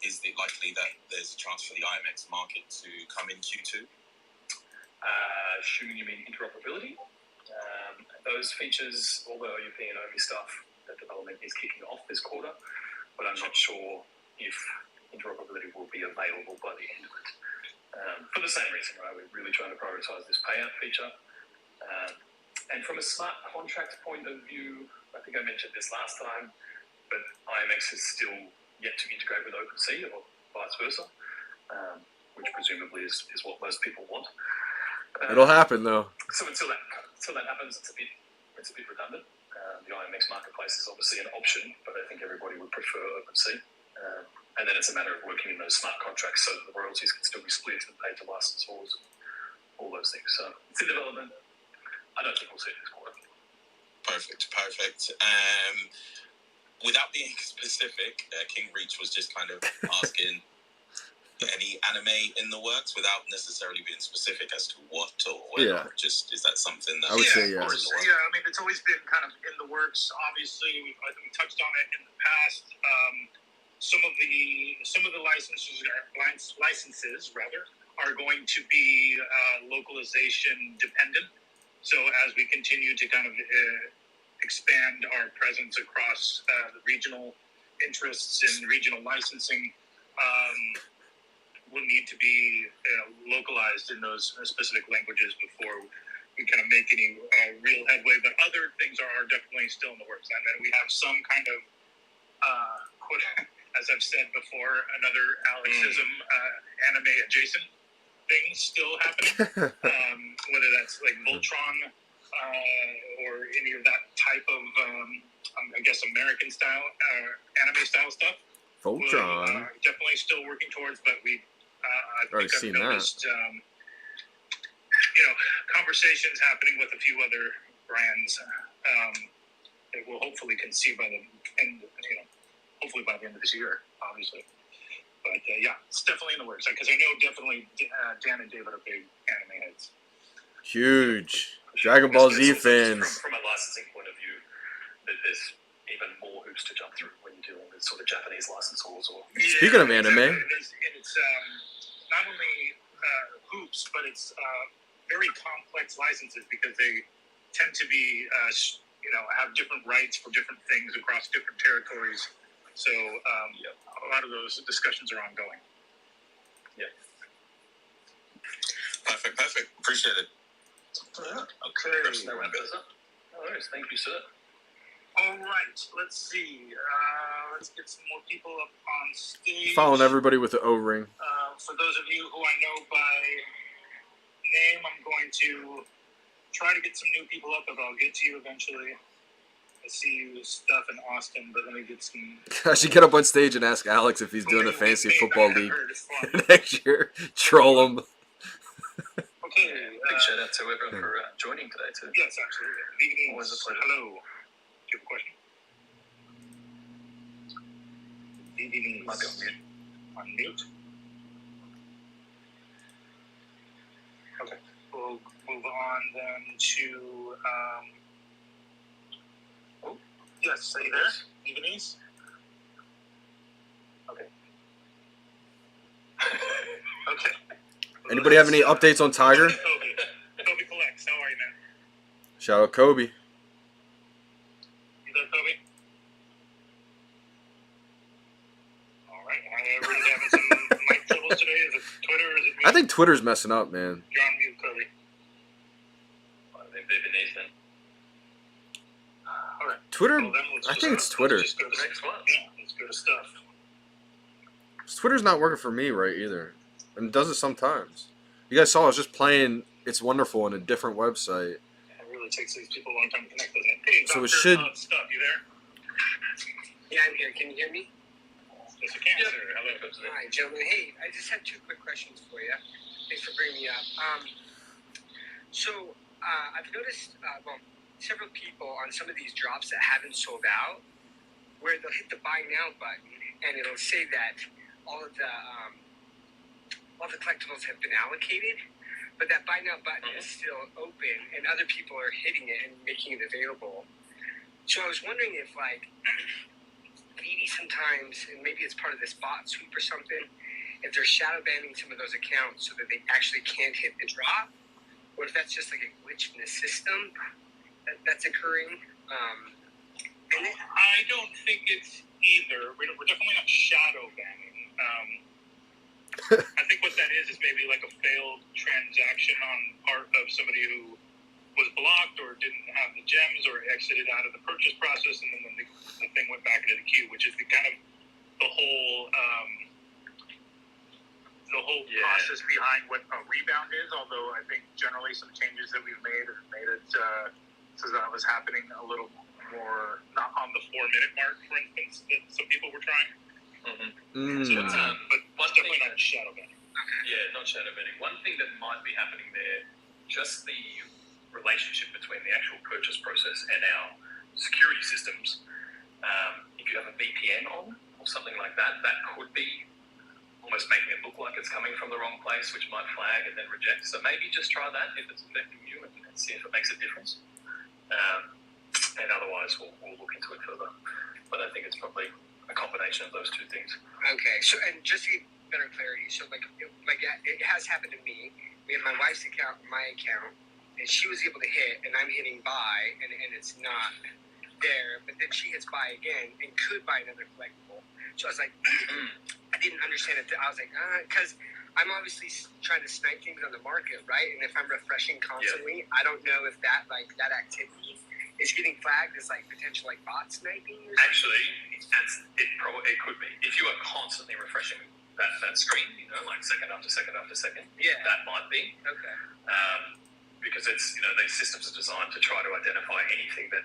Is it likely that there's a chance for the IMX market to come in Q2? Assuming you mean interoperability, those features, all the OUP and Omi stuff, that development is kicking off this quarter, but I'm not sure if interoperability will be available by the end of it. For the same reason, right? We're really trying to prioritize this payout feature. And from a smart contract point of view, I think I mentioned this last time, but IMX is still yet to integrate with OpenSea or vice versa, which presumably is what most people want. It'll happen though. So until that happens, it's a bit redundant. The IMX marketplace is obviously an option, but I think everybody would prefer OpenSea. And then it's a matter of working in those smart contracts so that the royalties can still be split and paid to licensors and all those things. So it's in development. I don't think we'll see it this quarter. Perfect. Without being specific, King Reach was just kind of asking any anime in the works without necessarily being specific as to what or whether. Yeah. Just is that something that I would say Of course. Yeah, I mean, it's always been kind of in the works. Obviously, we touched on it in the past. Some of the licenses are going to be localization dependent. So as we continue to kind of expand our presence across the regional interests and regional licensing, will need to be localized in those specific languages before we kind of make any real headway. But other things are definitely still in the works. And then we have some kind of, as I've said before, another Alexism anime adjacent things still happening. Whether that's like Voltron or any of that type of I guess, American style, anime style stuff. Voltron. Definitely still working towards, but I Already think seen I've noticed, conversations happening with a few other brands that we'll hopefully can see by the end, hopefully by the end of this year, obviously. But yeah, it's definitely in the works, because I know definitely Dan and David are big anime heads. Huge. Dragon Ball Z fans. From a licensing point of view, there's even more hoops to jump through when you're dealing with sort of Japanese licensors. Speaking of anime, it's not only hoops, but it's very complex licenses, because they tend to be, have different rights for different things across different territories. So a lot of those discussions are ongoing. Yeah. Perfect. Appreciate it. Okay. No worries. Thank you, sir. All right. Let's see. Let's get some more people up on stage. following everybody with the O-ring. For those of you who I know by name, I'm going to try to get some new people up, but I'll get to you eventually. I see you stuff in Austin, but let me get some. I should get up on stage and ask Alex if he's doing a fantasy football league next year. Troll him. Okay. Big shout out to everyone for joining today too. Yes, absolutely. Always a pleasure. Hello. Do you have a question? VeVe Might be on mute. On mute. Okay. We'll move on then to. Yes, are you there? VeVe? Okay. Okay. Anybody have any updates on Tiger? Kobe collects. How are you, man? Shout out Kobe. You there, Kobe? All right. Everybody's having some mic troubles today. Is it Twitter or is it me? I think Twitter's messing up, man. You're on mute, Kobe. I think VeVe then. All right. Twitter, Well, then I think it's Twitter. Let's just go to Next one. Yeah, let's go to stuff. Twitter's not working for me right either. And it does it sometimes. You guys saw I was just playing It's Wonderful on a different website. It really takes these people a long time to connect, doesn't it? Hey, So it Dr. should- Stuff, you there? Yeah, I'm here. Can you hear me? Yes, I can, sir. Hello. Hi, gentlemen. Hey, I just had two quick questions for you. Thanks for bringing me up. I've noticed, several people on some of these drops that haven't sold out, where they'll hit the buy now button, and it'll say that all the collectibles have been allocated, but that buy now button is still open, and other people are hitting it and making it available. So I was wondering if, VeVe sometimes, and maybe it's part of this bot sweep or something, if they're shadow banning some of those accounts so that they actually can't hit the drop, or if that's just like a glitch in the system that's occurring. I don't think it's either. We're definitely not shadow banning. I think what that is maybe like a failed transaction on part of somebody who was blocked or didn't have the gems or exited out of the purchase process, and then the thing went back into the queue, which is the whole process behind what a rebound is. Although I think generally some changes that we've made have made it so that was happening a little more, not on the 4-minute mark, for instance, that some people were trying. Mm. So but it's definitely not shadow banning. Yeah, not shadow banning. One thing that might be happening there, just the relationship between the actual purchase process and our security systems. If you have a VPN on or something like that, that could be almost making it look like it's coming from the wrong place, which might flag and then reject. So maybe just try that if it's affecting you and see if it makes a difference. And otherwise, we'll look into it further. But I think it's probably a combination of those two things. Okay, so and just to get better clarity, so it has happened to me. We have my wife's account, my account, and she was able to hit, and I'm hitting buy, and it's not there. But then she hits buy again and could buy another collectible. So I was like, I didn't understand it. I was like, because I'm obviously trying to snipe things on the market, right? And if I'm refreshing constantly, I don't know if that activity is getting flagged as potential bot sniping. Or something. Actually, it could be if you are constantly refreshing that screen, second after second after second. Yeah, that might be okay. Because it's these systems are designed to try to identify anything that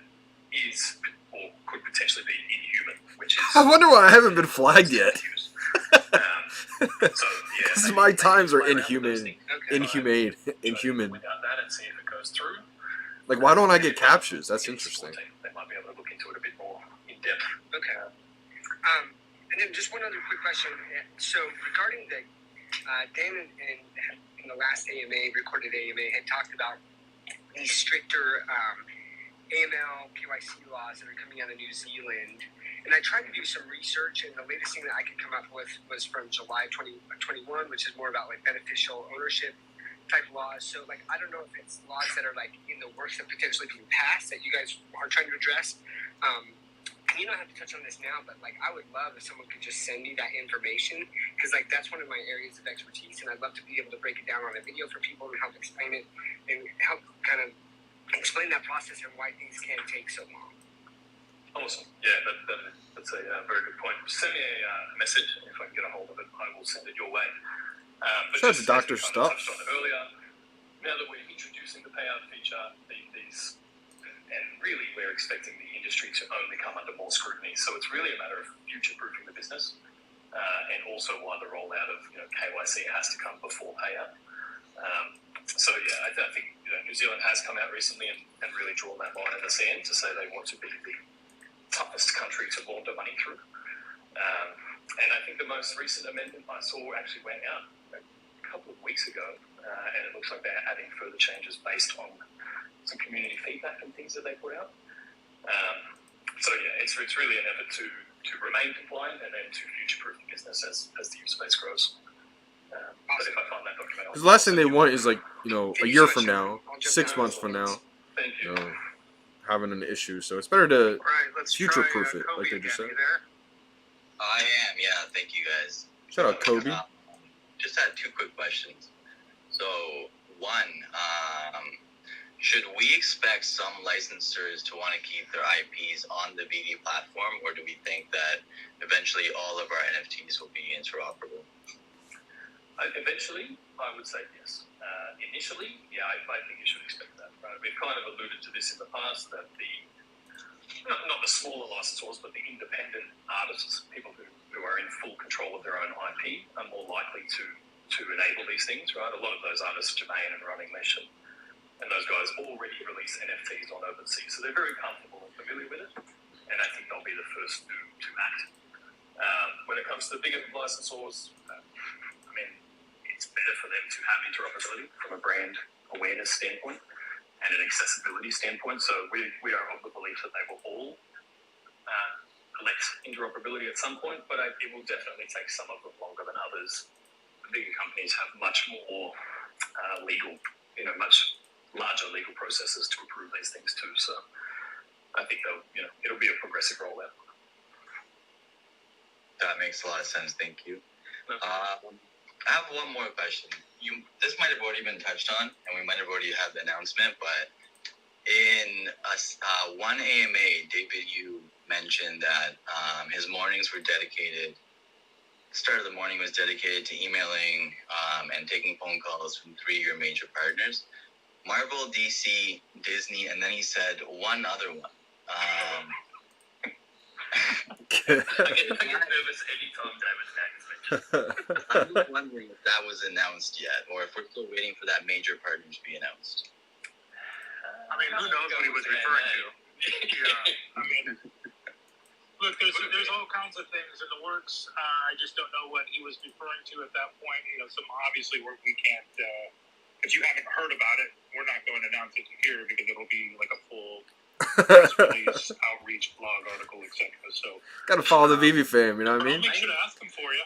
is or could potentially be inhuman, which is. I wonder why I haven't been flagged yet. So yeah, Because my times are play around with those inhuman, things. inhuman. Without that and see if it goes through. Like, why don't I get captures? That's interesting. They might be able to look into it a bit more in depth. Okay. And then just one other quick question. So regarding the Dan in the last AMA, recorded AMA, had talked about these stricter AML, KYC laws that are coming out of New Zealand. And I tried to do some research, and the latest thing that I could come up with was from July 2021, which is more about like beneficial ownership type laws. So like, I don't know if it's laws that are like in the works that potentially being passed that you guys are trying to address. And you don't have to touch on this now, but like, I would love if someone could just send me that information, because like that's one of my areas of expertise, and I'd love to be able to break it down on a video for people and help explain it and help kind of explain that process and why things can take so long. Awesome. Yeah, that's a very good point. Send me a message, and if I can get a hold of it, I will send it your way. But Shout out just to Dr. as we Stuff. touched on earlier, now that we're introducing the payout feature, these, and really we're expecting the industry to only come under more scrutiny. So it's really a matter of future-proofing the business, and also why the rollout of KYC has to come before payout. So yeah, I think New Zealand has come out recently and really drawn that line in the sand to say they want to be the toughest country to launder money through. And I think the most recent amendment I saw actually went out a couple of weeks ago, and it looks like they're adding further changes based on some community feedback and things that they put out. So yeah, it's really an effort to remain compliant and then to future-proof the business as the user base grows. But if I find that document, Because the last thing they want is like, a year from now, 6 months from now, thank you. having an issue. So it's better to All right, let's future-proof try, it, like they Kobe just again. said. You there? I am, yeah. Thank you guys. Shout out Kobe. Just had two quick questions. So, one, should we expect some licensors to want to keep their IPs on the VeVe platform, or do we think that eventually all of our NFTs will be interoperable? Eventually, I would say yes. Initially, yeah, I think you should expect that. Right? We've kind of alluded to this in the past, that not the smaller licensors, but the independent artists, people who are in full control of their own IP, are more likely to enable these things, right? A lot of those artists, Jermaine and Running Mesh, and those guys already release NFTs on OpenSea, so they're very comfortable and familiar with it, and I think they'll be the first to act. When it comes to the bigger licensors, I mean, it's better for them to have interoperability from a brand awareness standpoint and an accessibility standpoint. So we are of the belief that they will all elect interoperability at some point, but it will definitely take some of them longer than others. The bigger companies have much more legal, much larger legal processes to approve these things too. So I think it'll be a progressive rollout. That makes a lot of sense. Thank you. No. I have one more question. This might have already been touched on, and we might have already had the announcement, but in one AMA, David, you mentioned that his mornings were dedicated, the start of the morning was dedicated to emailing and taking phone calls from 3 of your major partners, Marvel, DC, Disney, and then he said one other one. I get nervous anytime David's name is mentioned. I'm just wondering if that was announced yet, or if we're still waiting for that major partner to be announced. I mean, who knows what he was referring to? Yeah, I mean, Look, there's all kinds of things in the works. I just don't know what he was referring to at that point. Some obviously where we can't. If you haven't heard about it, we're not going to announce it here because it'll be like a full press release, outreach, blog article, etc. So Gotta follow the VeVe fam, you know what I I'll mean? make sure to ask him for you.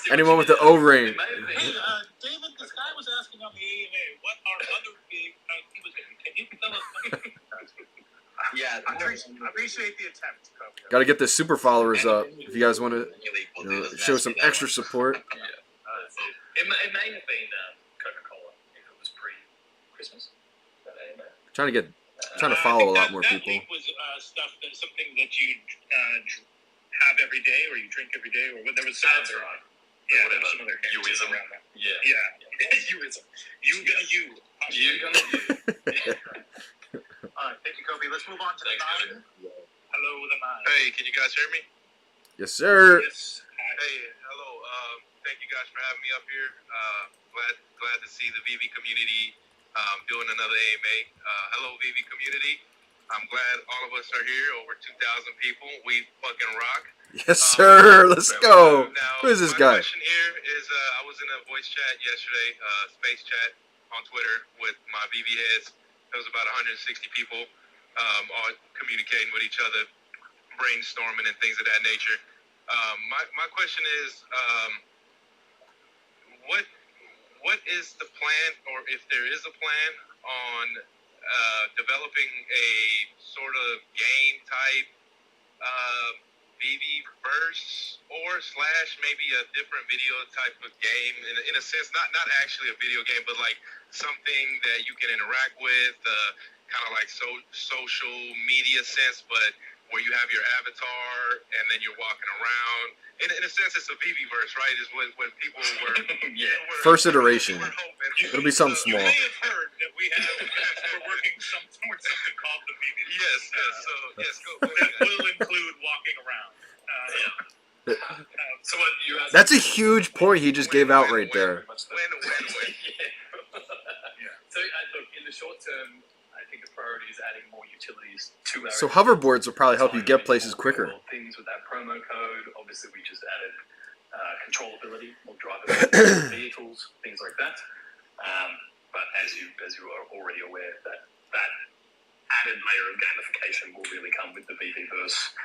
Anyone with the O-ring. Hey, David, this guy was asking on the AMA, what are other big he was can you tell us? Yeah, I appreciate the attempt, Kobe. Gotta get the super followers up if you guys want to show some extra support. It may have been Coca-Cola if it was pre-Christmas. Trying to follow a lot more people. That was something that you have every day, or you drink every day, or there was some That's other. right. Yeah, there was some other Youism. around that. Yeah. Youism. You gonna you. You gonna you. All right, thank you, Kobe. Let's move on to the Thanks, nine. Hello, the nine. Hey, can you guys hear me? Yes, sir. Yes. Hey, hello. Thank you guys for having me up here. Glad to see the VeVe community doing another AMA. Hello, VeVe community. I'm glad all of us are here. Over 2,000 people. We fucking rock. Yes, sir. Let's go. Now, Who is this my guy? question here is, I was in a voice chat yesterday, space chat on Twitter with my VeVe heads. There was about 160 people all communicating with each other, brainstorming and things of that nature. My question is, what is the plan, or if there is a plan on developing a sort of game type VeVe verse or slash maybe a different video type of game in a sense, not actually a video game, but like something that you can interact with, kind of like social media sense, but where you have your avatar and then you're walking around. In a sense, it's a VeVe verse, right? Is when people were First iteration. hoping. It'll be something You small. may have heard that we're working with something called the VeVe. Yes. So yes, go That ahead. will include walking around. So what you asked? That's a huge point he just gave out right there. When. So look, in the short term, I think the priority is adding more utilities to our. So hoverboards will probably help you get places quicker. Things with that promo code. Obviously, we just added controllability, more drivability, vehicles, things like that. But as you are already aware, that added layer of gamification will really come with the VeVe verse.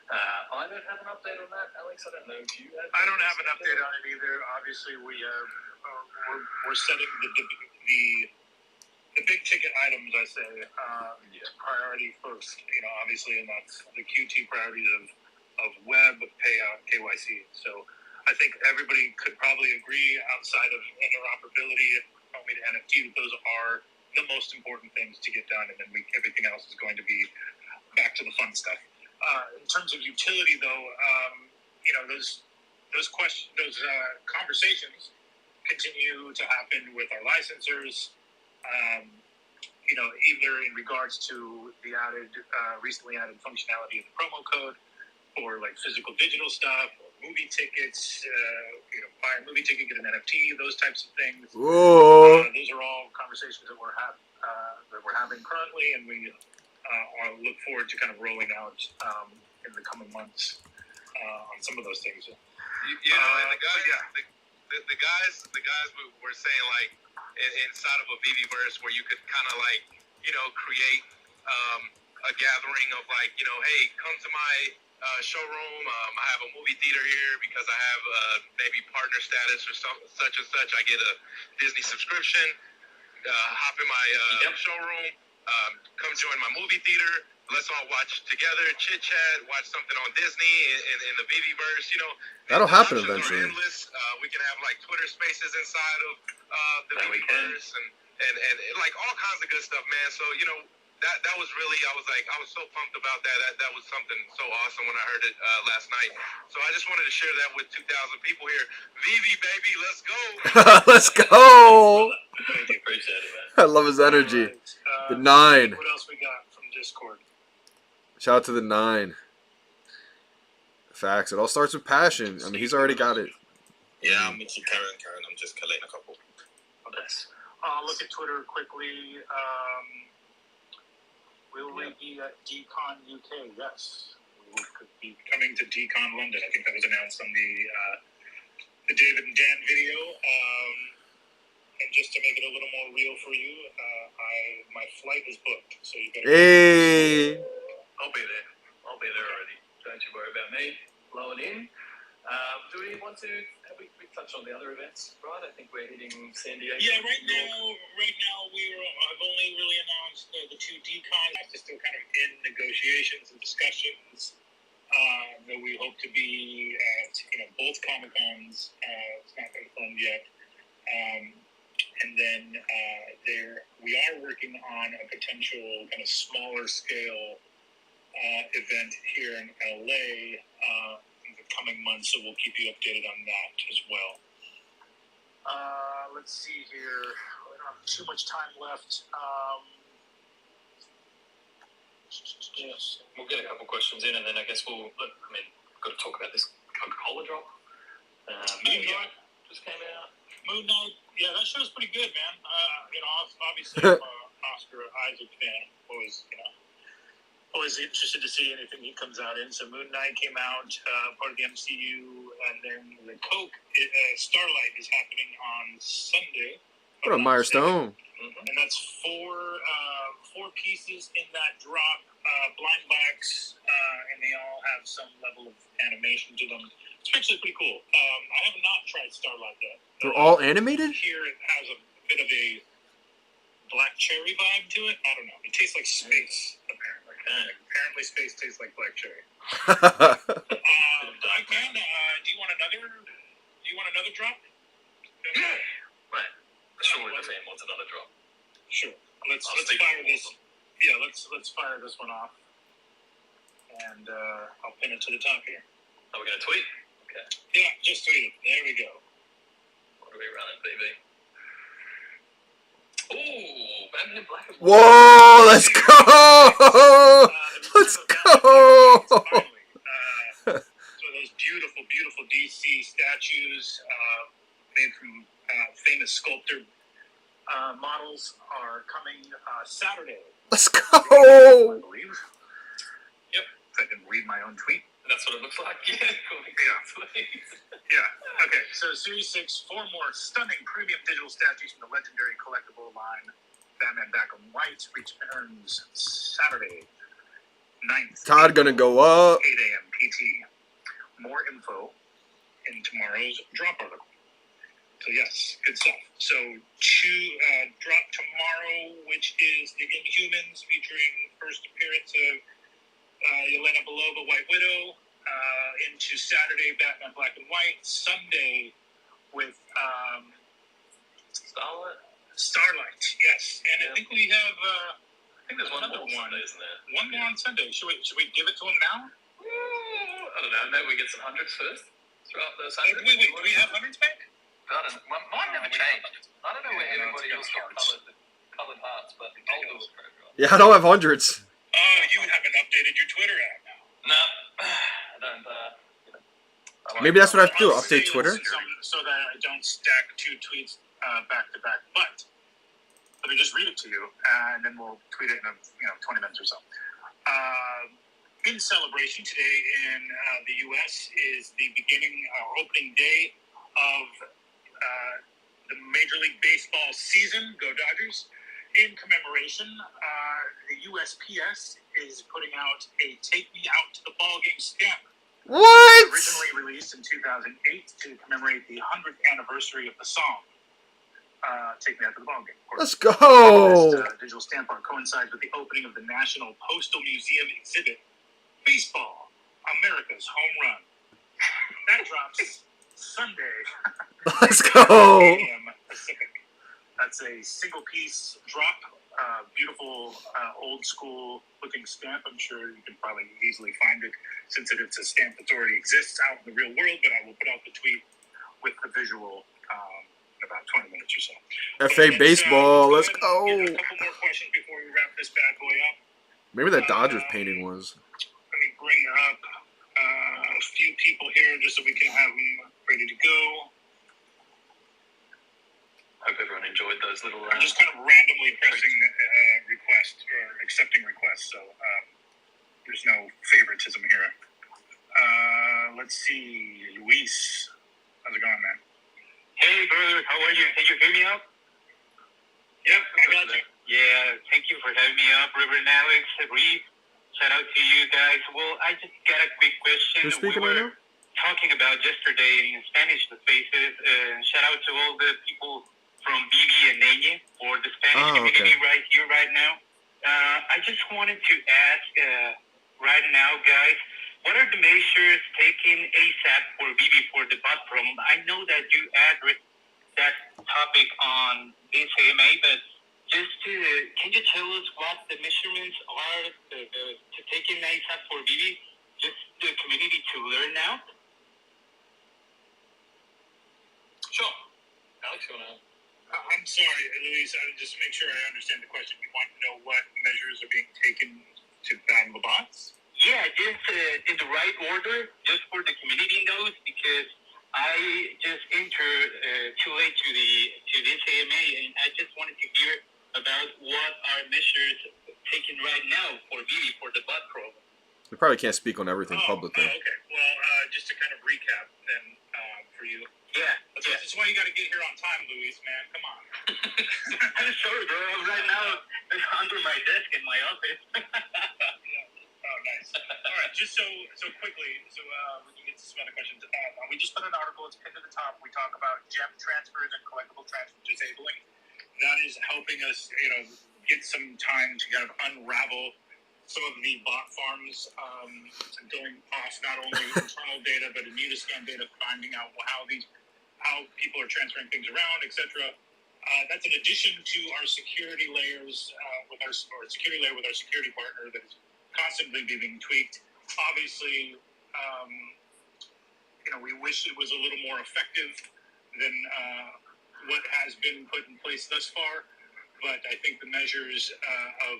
I don't have an update on that, Alex. I don't know. Do you have? I don't have an update on it either. Obviously, we have we're setting the big ticket items. I say priority first. Obviously, and that's the QT priorities of web payout KYC. So I think everybody could probably agree outside of interoperability and Omi to NFT that those are the most important things to get done, and then everything else is going to be back to the fun stuff. In terms of utility, though, those conversations continue to happen with our licensors. Either in regards to the recently added functionality of the promo code, or like physical digital stuff, or movie tickets. Buy a movie ticket, get an NFT, those types of things. Whoa. Those are all conversations that we're having currently, and we look forward to kind of rolling out in the coming months on some of those things. And the guys were saying like inside of a VeVe verse where you could kind of like create a gathering of like hey, come to my showroom. I have a movie theater here because I have maybe partner status or such and such. I get a Disney subscription. Hop in my showroom. Come join my movie theater. Let's all watch together, chit chat, watch something on Disney in the VeVe verse. That'll happen eventually. We can have like Twitter Spaces inside of the VeVe verse and like all kinds of good stuff, man. So that was really, I was so pumped about that. That was something so awesome when I heard it last night. So I just wanted to share that with 2,000 people here. VeVe, baby, let's go. Let's go. Thank you, appreciate it, man. I love his energy. The 9. What else we got from Discord? Shout out to the 9. Facts. It all starts with passion. I mean, he's already got it. Yeah, I'm with you, Karen. I'm just collating a couple. Yes. I'll look at Twitter quickly. Will we be at DCon UK? Yes. We could be coming to DCon London. I think that was announced on the David and Dan video. And just to make it a little more real for you, my flight is booked. So you better. Hey. I'll be there. I'll be there already. Don't you worry about me. Blowing in. Do we want to? Have we touched on the other events, right? I think we're hitting San Diego. Yeah, right now I've only really announced the 2 decons. It's still kind of in negotiations and discussions. That we hope to be at both Comic Cons. It's not confirmed yet. And then we are working on a potential kind of smaller scale event here in LA in the coming months, so we'll keep you updated on that as well. Let's see here. We don't have too much time left. Yes. We'll get a couple questions in, and then I guess we've got to talk about this Coca-Cola drop. Moon Knight just came out. Moon Knight, yeah, that show's pretty good, man. Obviously, I'm an Oscar Isaac fan. Always interested to see anything he comes out in. So Moon Knight came out, part of the MCU, and then the Starlight is happening on Sunday. What a milestone. And that's four pieces in that drop, blind backs, and they all have some level of animation to them. It's actually pretty cool. I have not tried Starlight yet. They're all animated? Here it has a bit of a black cherry vibe to it. I don't know. It tastes like space, apparently. Apparently space tastes like black cherry. I can. Do you want another drop? Right. Sure, the fan wants another drop. Sure. Let's fire this. Yeah, let's fire this one off. And I'll pin it to the top here. Are we going to tweet? Okay. Yeah, just tweet it. There we go. What are we running, VeVe? Ooh, Batman Black and White. Whoa, let's go! Let's go! So those beautiful, beautiful DC statues made from famous sculptor models are coming Saturday. Let's go! I believe. Yep, if I can read my own tweet. That's what it looks like. Yeah. Yeah. Okay. So Series 6, 4 more stunning premium digital statues from the legendary collectible line Batman Black and White returns Saturday, 9th. Todd gonna go up. 8 a.m. PT. More info in tomorrow's drop article. So yes, good stuff. So drop tomorrow, which is the Inhumans featuring first appearance of Yelena Belova, White Widow, into Saturday, Batman Black and White, Sunday with Starlight, yes. And I think we have there's one another more Sunday, isn't there? One more on Sunday. Should we give it to him now? I don't know. Maybe we get some hundreds first throughout the Sunday. Wait, do we have hundreds back? Mine never changed. I don't know where everybody else got colored hearts, but I'll do it. Yeah, I don't have hundreds. You haven't updated your Twitter app now. No, I don't. Maybe that's what I have to do. Update Twitter. So that I don't stack two tweets back to back. But let me just read it to you, and then we'll tweet it in 20 minutes or so. In celebration today in the U.S. is the opening day of the Major League Baseball season. Go Dodgers! In commemoration, the USPS is putting out a "Take Me Out to the Ballgame" stamp. What? Originally released in 2008 to commemorate the 100th anniversary of the song. Take Me Out to the Ballgame. Let's go! This digital stamp coincides with the opening of the National Postal Museum exhibit, Baseball, America's Home Run. That drops Sunday. Let's go! 8 a.m. Pacific. That's a single piece drop. Beautiful, old school looking stamp. I'm sure you can probably easily find it since it's a stamp that already exists out in the real world, but I will put out the tweet with the visual in about 20 minutes or so. FA Baseball, let's go! A couple more questions before we wrap this bad boy up. Maybe that Dodgers painting was. Let me bring up a few people here just so we can have them ready to go. Hope everyone enjoyed those little. I'm just kind of randomly pressing request or accepting requests, so there's no favoritism here. Let's see, Luis, how's it going, man? Hey, brother, how are you? Can you hear me out? Yep, I got you. Yeah, thank you for having me up, Reverend Alex, Rhys. Shout out to you guys. Well, I just got a quick question. Who's speaking right now? Talking about yesterday in Spanish the Faces. Shout out to all the people from VeVe and Ecomi for the Spanish community right here, right now. I just wanted to ask right now, guys, what are the measures taken ASAP for VeVe for the bot problem? I know that you addressed that topic on this AMA, but just can you tell us what the measurements are to take in ASAP for VeVe, just the community to learn now? Sure. Alex, you want to? I'm sorry, Luis. Just to make sure I understand the question. You want to know what measures are being taken to ban the bots? Yeah, just in the right order, just for the community knows, because I just entered too late to this AMA, and I just wanted to hear about what are measures taken right now for VeVe for the bot program. We probably can't speak on everything publicly. Oh, okay. Well, just to kind of recap then for you. Yeah. That's why you got to get here on time, Luis, man. Come on. I'm sorry, bro. I'm right now under my desk in my office. Oh, nice. All right, just so quickly, so we can get to some other questions. We just put an article, it's pinned to the top. We talk about gem transfers and collectible transfer disabling. That is helping us, get some time to kind of unravel some of the bot farms, going off not only internal data but Immunoscan data, finding out how people are transferring things around, etc. That's in addition to our security layers with our security layer with our security partner that is constantly being tweaked. Obviously, we wish it was a little more effective than what has been put in place thus far. But I think the measures of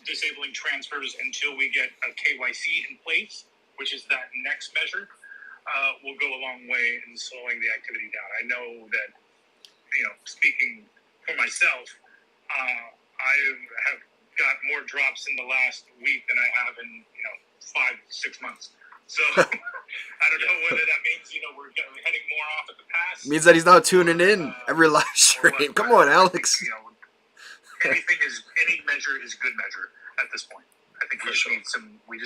disabling transfers until we get a KYC in place, which is that next measure, will go a long way in slowing the activity down. I know that, speaking for myself, I have got more drops in the last week than I have in 5-6 months. So I don't know whether that means we're heading more off at the pass. Means that he's not tuning in every live stream. Come on, Alex. Any measure is good measure at this point. I think we just need some more.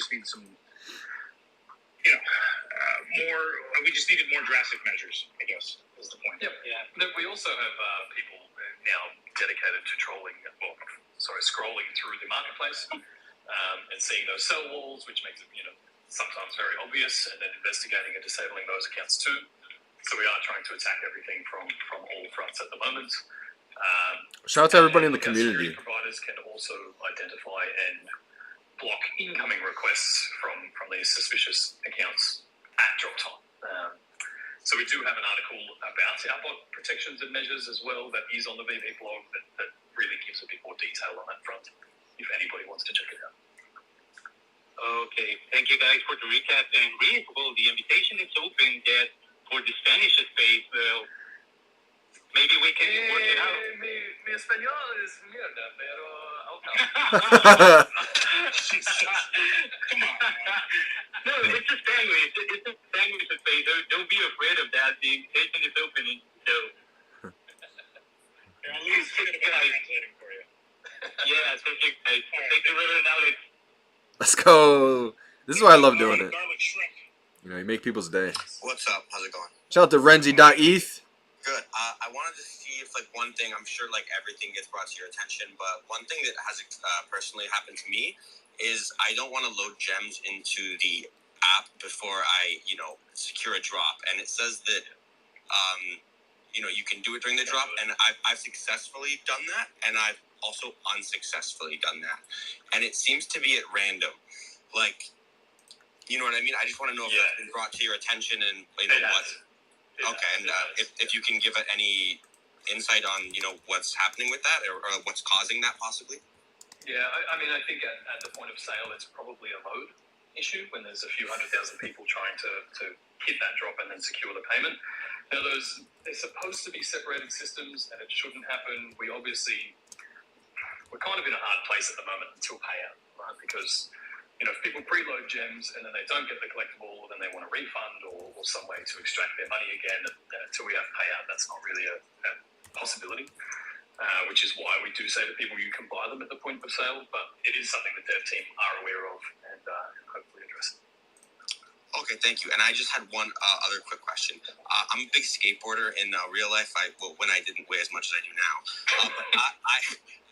We just needed more drastic measures, I guess, is the point. Yep. Yeah. We also have people now dedicated to scrolling through the marketplace and seeing those sell walls, which makes it, sometimes very obvious, and then investigating and disabling those accounts too. So we are trying to attack everything from all fronts at the moment. Shout out to everybody in the community. Security providers can also identify and block incoming requests from these suspicious accounts at drop time. So we do have an article about our bot protections and measures as well that is on the VeVe blog that really gives a bit more detail on that front, if anybody wants to check it out. Okay, thank you guys for the recap. And Rhys, well, the invitation is open yet for the Spanish space. Maybe we can work it out. Mi español es mierda, pero I'll come. Come on, man. No, it's a Spanish. It's a Spanish space. Don't be afraid of that. The invitation is open. So. At least we're going to be translating for you. Yeah, perfect, guys. Thank you, Rhys Alex. Let's go. This is why I love doing it. Garlic shrimp. You make people's day. What's up? How's it going? Shout out to Renzi.eth. Good. I wanted to see if, one thing, I'm sure, everything gets brought to your attention, but one thing that has personally happened to me is I don't want to load gems into the app before I, secure a drop. And it says that, you can do it during the drop, and I've successfully done that, and I've also unsuccessfully done that. And it seems to be at random. You know what I mean? I just want to know if that's been brought to your attention and, what... Okay, and if you can give it any insight on, what's happening with that or what's causing that possibly? Yeah, I mean, I think at the point of sale, it's probably a load issue when there's a few 100,000 people trying to hit that drop and then secure the payment. Now, they're supposed to be separated systems, and it shouldn't happen. We're kind of in a hard place at the moment until payout, right? Because if people preload gems and then they don't get the collectible, then they want a refund or some way to extract their money again. Until we have payout, that's not really a possibility, which is why we do say to people you can buy them at the point of sale, but it is something the dev team are aware of and hopefully address it. Okay, thank you. And I just had one other quick question. I'm a big skateboarder in real life. When I didn't weigh as much as I do now. But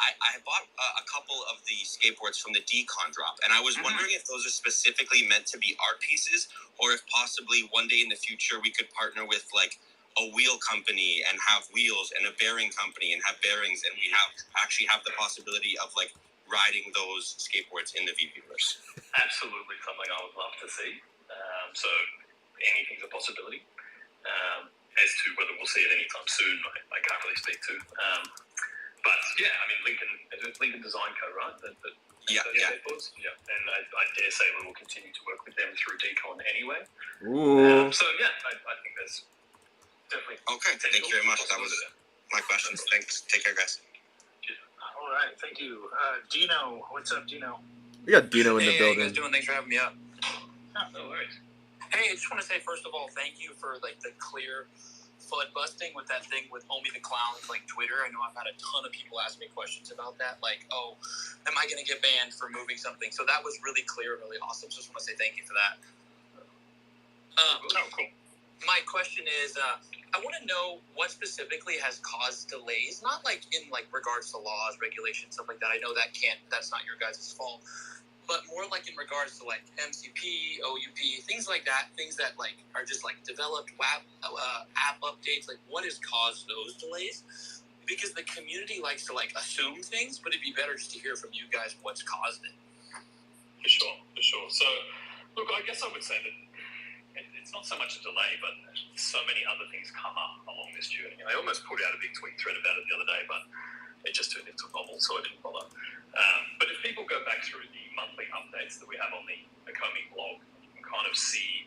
I bought a couple of the skateboards from the Decon drop, and I was wondering if those are specifically meant to be art pieces, or if possibly one day in the future we could partner with a wheel company and have wheels, and a bearing company and have bearings, and we actually have the possibility of riding those skateboards in the VeVeverse. Absolutely something I would love to see. So anything's a possibility. As to whether we'll see it anytime soon, I can't really speak to. But yeah, I mean, Lincoln Design Co, right? Yeah. Yeah, and I dare say we will continue to work with them through Decon anyway. Ooh. So yeah, I think there's definitely. Okay, thank you very much. That was my questions. Thanks. Take care, guys. All right, thank you. Dino, what's up, Dino? We got Dino in the How you building. guys doing? Thanks for having me up. No worries. Hey, I just want to say first of all, thank you for like the clear FUD busting with that thing with Omi the Clown, like Twitter. I know I've had a ton of people ask me questions about that, like, oh, am I going to get banned for moving something? So that was really clear, really awesome. So I just want to say thank you for that. Cool. My question is, I want to know what specifically has caused delays, not like in like regards to laws, regulations, stuff like that. I know that's not your guys' fault, but more like in regards to like MCP, OUP, things like that, things that like are just like developed app updates. Like, what has caused those delays? Because the community likes to like assume things, but it'd be better just to hear from you guys what's caused it. For sure. So, look, I guess I would say that it's not so much a delay, but so many other things come up along this journey. I almost put out a big tweet thread about it the other day, but it just turned into a novel, so I didn't bother. But if people go back through the monthly updates that we have on the Ecomi blog, you can kind of see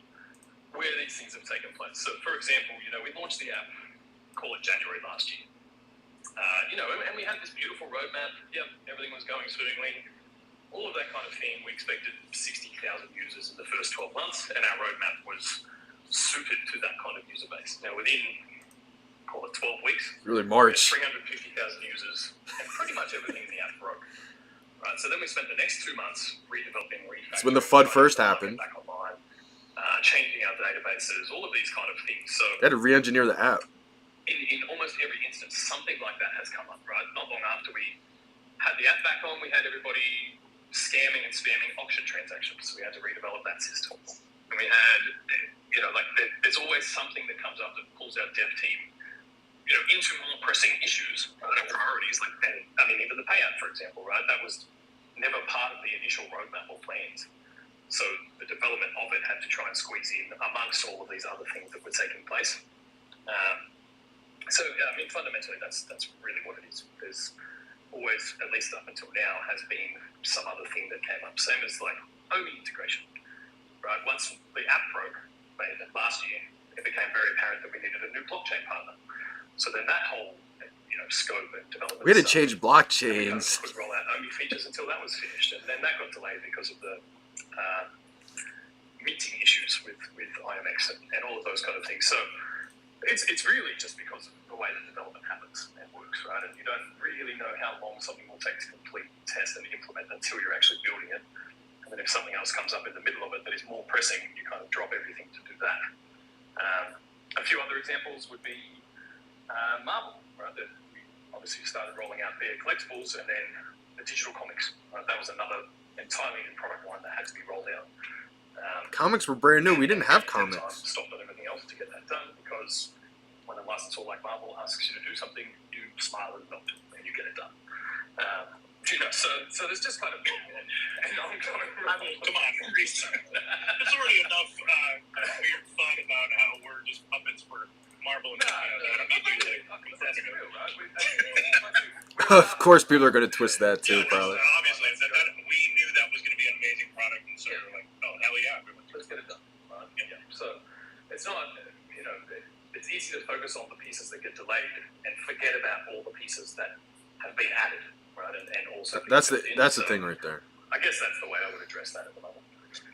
where these things have taken place. So, for example, we launched the app, call it January last year. And we had this beautiful roadmap. Yep, everything was going swimmingly. All of that kind of thing. We expected 60,000 users in the first 12 months, and our roadmap was suited to that kind of user base. Now, within, call it 12 weeks, Really March. 350,000 users, and pretty much everything in the app broke. Right, so then we spent the next 2 months redeveloping, refactoring. It's when the FUD first happened. Back online, changing our databases, all of these kind of things. So They had to re-engineer the app. in almost every instance, something like that has come up, right? Not long after we had the app back on, we had everybody scamming and spamming auction transactions. So we had to redevelop that system. And we had, there's always something that comes up that pulls our dev team, into more pressing issues and priorities. Even the payout, for example, right? That was never part of the initial roadmap or plans. So the development of it had to try and squeeze in amongst all of these other things that were taking place. Fundamentally, that's really what it is. There's always, at least up until now, has been some other thing that came up. Same as like Omi integration, right? Once the app broke last year, it became very apparent that we needed a new blockchain partner. So then that whole scope and development. We had to change blockchains. We could roll out Omi features until that was finished, and then that got delayed because of the minting issues with IMX and all of those kind of things. So it's really just because of the way that development happens and works, right? And you don't really know how long something will take to complete, test, and implement until you're actually building it. And then if something else comes up in the middle of it that is more pressing, you kind of drop everything to do that. A few other examples would be Marvel, right? That we obviously started rolling out their collectibles, and then the digital comics, right? That was another entirely new product line that had to be rolled out. Comics were brand new. We didn't have comics. Stopped on everything else to get that done, because when a licensor like Marvel asks you to do something, you smile and nod, and you get it done. So there's just kind of an ongoing. I mean, come on, Rhys. There's already enough weird fun about how we're just puppets for Marvel and Of course, people are going to twist that too, probably. Obviously, we knew that was going to be an amazing product, and so we're like, oh, hell yeah, let's get it done. Right? Yeah. So it's not, it's easy to focus on the pieces that get delayed and forget about all the pieces that have been added, right? And also That's the thing right there. I guess that's the way I would address that at the moment.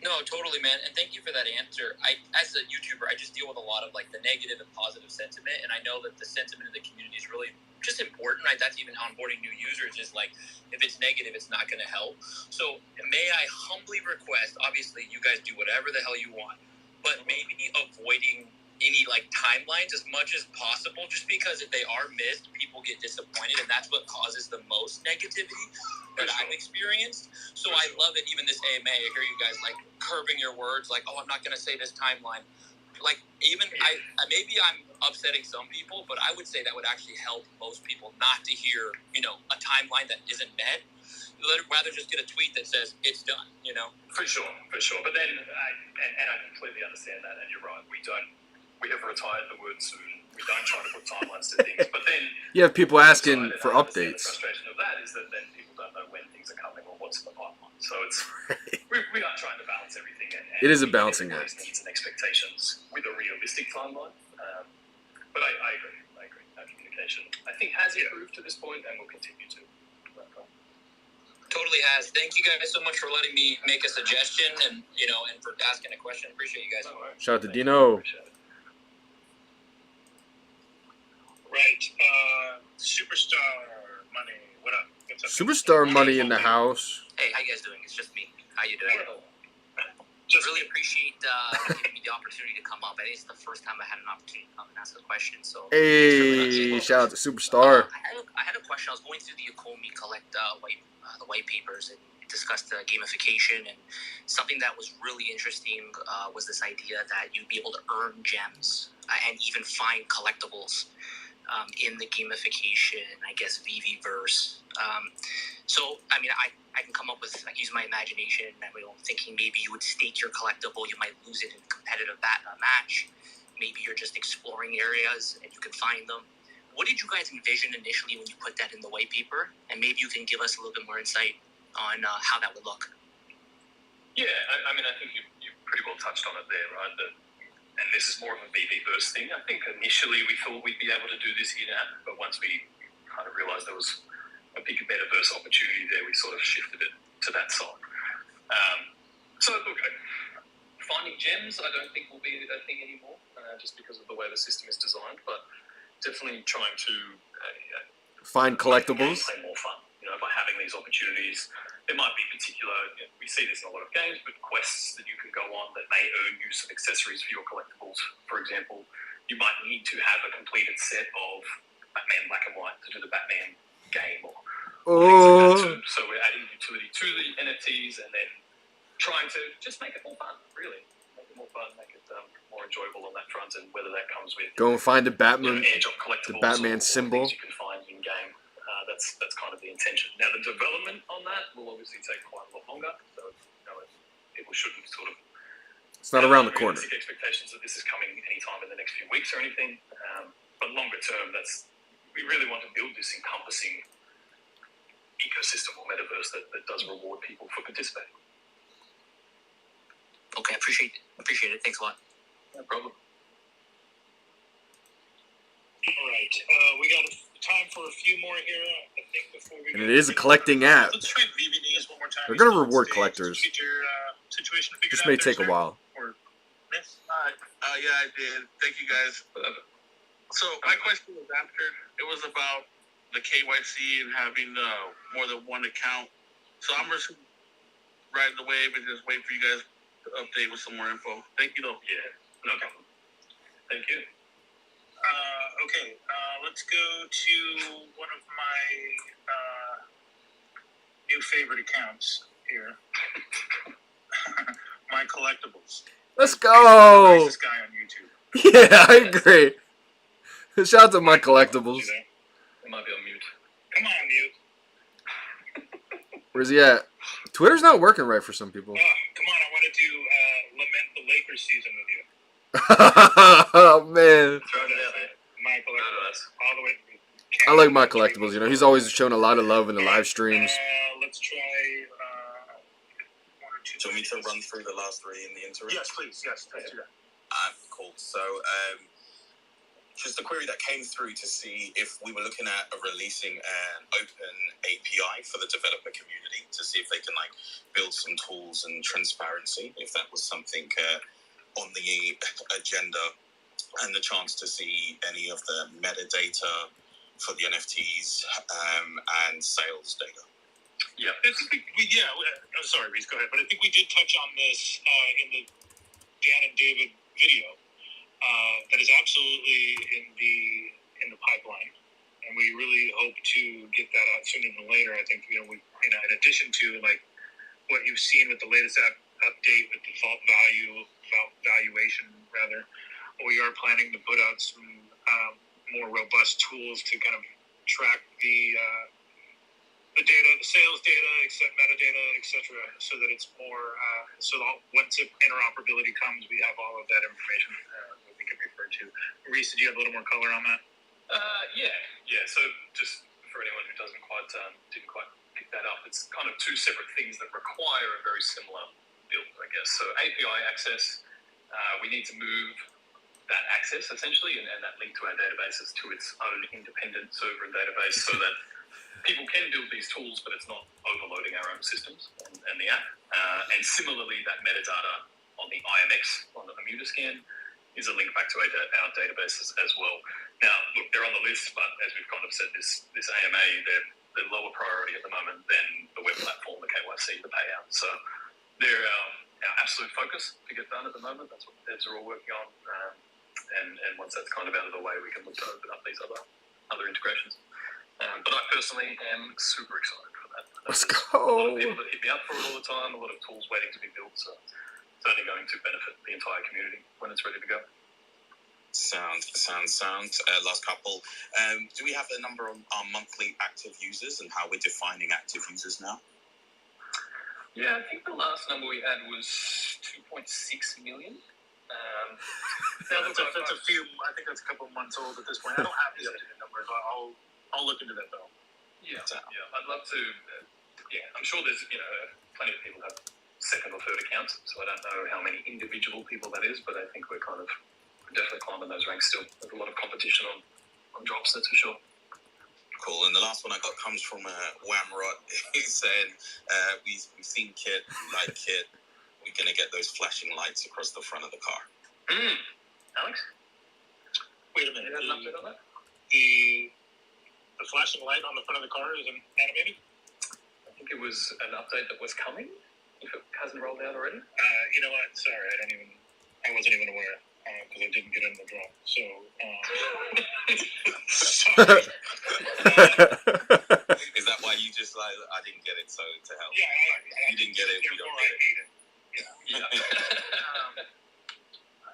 No, totally, man, and thank you for that answer. As a YouTuber, I just deal with a lot of like the negative and positive sentiment, and I know that the sentiment of the community is really just important, right? That's even onboarding new users is like, if it's negative, it's not going to help. So may I humbly request, obviously you guys do whatever the hell you want, but maybe avoiding any like timelines as much as possible, just because if they are missed, people get disappointed, and that's what causes the most negativity that I've experienced. So I love it. Even this AMA, I hear you guys like curbing your words, like, oh, I'm not going to say this timeline. Like, even maybe I'm upsetting some people, but I would say that would actually help most people not to hear, a timeline that isn't met. Rather just get a tweet that says it's done, For sure. But then, I completely understand that, and you're right. We have retired the word soon. We don't try to put timelines to things. But then You have people asking for the updates. frustration of that is that then people don't know when things are coming or what's in the pipeline. So it's we are trying to balance everything. And It is a balancing everybody's act. needs and expectations with a realistic timeline. But I agree. Our communication, I think, has improved to this point and will continue to. Totally has. Thank you guys so much for letting me make a suggestion and and for asking a question. Appreciate you guys. Shout out to Dino. Right. Superstar money. What up? What's up? Superstar money in the house. Hey, how you guys doing? It's just me. How you doing? Just really appreciate giving me the opportunity to come up. I think it's the first time I had an opportunity to come and ask a question. So Hey, shout out to Superstar. I had a question. I was going through the Ecomi the white papers and discussed gamification, and something that was really interesting was this idea that you'd be able to earn gems and even find collectibles in the gamification, I guess, VeVe-verse. So, I mean, I can come up with, use my imagination, and I'm thinking maybe you would stake your collectible, you might lose it in a competitive match. Maybe you're just exploring areas and you can find them. What did you guys envision initially when you put that in the white paper? And maybe you can give us a little bit more insight on how that would look. Yeah, I mean, I think you pretty well touched on it there, right? And this is more of a VeVe-verse thing. I think initially we thought we'd be able to do this in-app, but once we kind of realized there was a bigger, better-verse opportunity there, we sort of shifted it to that side. So, look, finding gems I don't think will be a thing anymore, just because of the way the system is designed, but definitely trying to Find collectibles. Play more fun, by having these opportunities. There might be particular, we see this in a lot of games, but quests that you can go on that may earn you some accessories for your collectibles. For example, you might need to have a completed set of Batman Black and White to do the Batman game or things like that too. So we're adding utility to the NFTs and then trying to just make it more fun, really. Make it more fun, make it more enjoyable on that front, and whether that comes with Go and find the Batman, airdrop collectibles, the Batman or symbol. things you can find in game. That's kind of the intention. Now, the development on that will obviously take quite a lot longer. So, people shouldn't sort of. It's not around the corner. Expectations that this is coming anytime in the next few weeks or anything. But longer term, we really want to build this encompassing ecosystem or metaverse that does reward people for participating. Okay, appreciate it. Thanks a lot. No problem. All right. We got time for a few more here, I think, before we And it is a collecting app. Let's try VeVe one more time. They're going to reward collectors. Get your situation figured Just out may there, take a sir? while. Or this? Yeah, I did. Thank you, guys. So my question was answered. It was about the KYC and having more than one account. So I'm just riding the wave and just wait for you guys to update with some more info. Thank you, though. Yeah, no problem. Thank you. Okay, let's go to one of my new favorite accounts here. My collectibles. Let's The go. nicest guy on YouTube. Yeah, I agree. Shout out to my collectibles. It might be on mute. Come on, mute. Where's he at? Twitter's not working right for some people. Come on, I want to do lament the Lakers season with you. Oh man, Throwing it out there. My collectibles, all the way. I like my collectibles. He's always shown a lot of love in the live streams. Let's try one or two. Do you want me to run through the last three in the interim? Yes, please. Yes, let's do that. Cool. So, just a query that came through to see if we were looking at releasing an open API for the developer community to see if they can build some tools and transparency, if that was something on the agenda, and the chance to see any of the metadata for the NFTs and sales data. Yeah, I think I'm sorry, Rhys, go ahead. But I think we did touch on this in the Dan and David video. That is absolutely in the pipeline, and we really hope to get that out sooner than later. I think we, in addition to what you've seen with the latest update with the valuation rather, we are planning to put out some more robust tools to kind of track the data, the sales data, metadata, etc., so that it's more so that once interoperability comes, we have all of that information that we can refer forward to. Rhys, did you have a little more color on that? Yeah. So just for anyone who didn't quite pick that up, it's kind of two separate things that require a very similar build, I guess. So API access, we need to move that access essentially and that link to our databases to its own independent server and database so that people can build these tools, but it's not overloading our own systems and the app. And similarly, that metadata on the IMX, on the Bermuda scan, is a link back to our databases as well. Now, look, they're on the list, but as we've kind of said, this AMA, they're lower priority at the moment than the web platform, the KYC, the payout. So they're our absolute focus to get done at the moment. That's what the devs are all working on. And once that's kind of out of the way, we can look to open up these other integrations. But I personally am super excited for that. Let's There's go. A lot of people that hit me up for it all the time, a lot of tools waiting to be built. So it's only going to benefit the entire community when it's ready to go. Sound. Last couple. Do we have a number on our monthly active users and how we're defining active users now? Yeah, I think the last number we had was 2.6 million. That's a few. I think that's a couple of months old at this point. I don't have the updated numbers. I'll look into that though. Yeah. I'd love to. I'm sure there's plenty of people have second or third accounts, so I don't know how many individual people that is, but I think we're definitely climbing those ranks still. There's a lot of competition on drops, that's for sure. Cool. And the last one I got comes from Whamrot. He said, we've seen Kit, like Kit. We're going to get those flashing lights across the front of the car. Alex? Wait a minute. You have an update on that? The flashing light on the front of the car isn't animated? I think it was an update that was coming, if it hasn't rolled out already. You know what? Sorry, I wasn't even aware because I didn't get in the drop. So, sorry. Is that why you just I didn't get it, so to help? Yeah, you didn't get it. You don't get it. Yeah.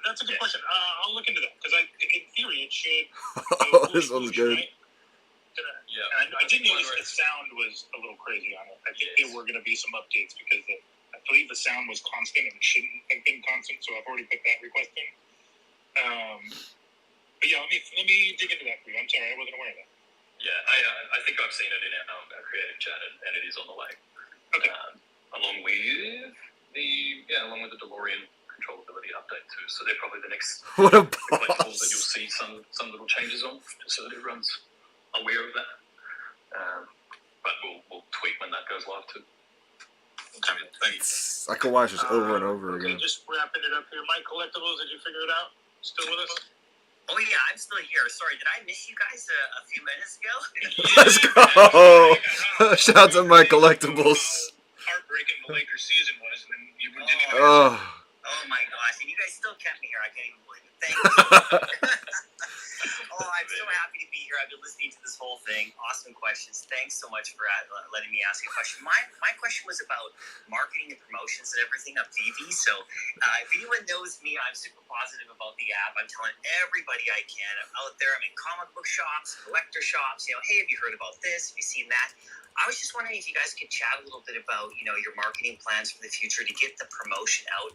That's a good question. I'll look into that because in theory, it should. This one's good. Right? I did notice the sound was a little crazy on it. I think there were going to be some updates because I believe the sound was constant and it shouldn't have been constant. So I've already put that request in. But yeah, let me dig into that for you. I'm sorry, I wasn't aware of that. Yeah, I think I've seen it in our creative chat, and it is on the way. Okay. Along with the DeLorean controllability update too. So they're probably the next What a collectibles that boss. you'll see some little changes on, just so that everyone's aware of that. But we'll tweak when that goes live too. Thanks. I could watch this over and over Okay, again. just wrapping it up here. Mike Collectibles, did you figure it out? Still with us? Oh yeah, I'm still here. Sorry, did I miss you guys a few minutes ago? Let's go. Shout out to my collectibles. Heartbreaking the Lakers season was, and then you didn't. Oh. Oh my gosh, and you guys still kept me here. I can't even believe it. Thank you. Oh, I'm so happy to be here. I've been listening to this whole thing. Awesome questions. Thanks so much for letting me ask a question. My question was about marketing and promotions and everything of VeVe. So if anyone knows me, I'm super positive about the app. I'm telling everybody I can. I'm out there. I'm in comic book shops, collector shops. Hey, have you heard about this? Have you seen that? I was just wondering if you guys could chat a little bit about, your marketing plans for the future to get the promotion out,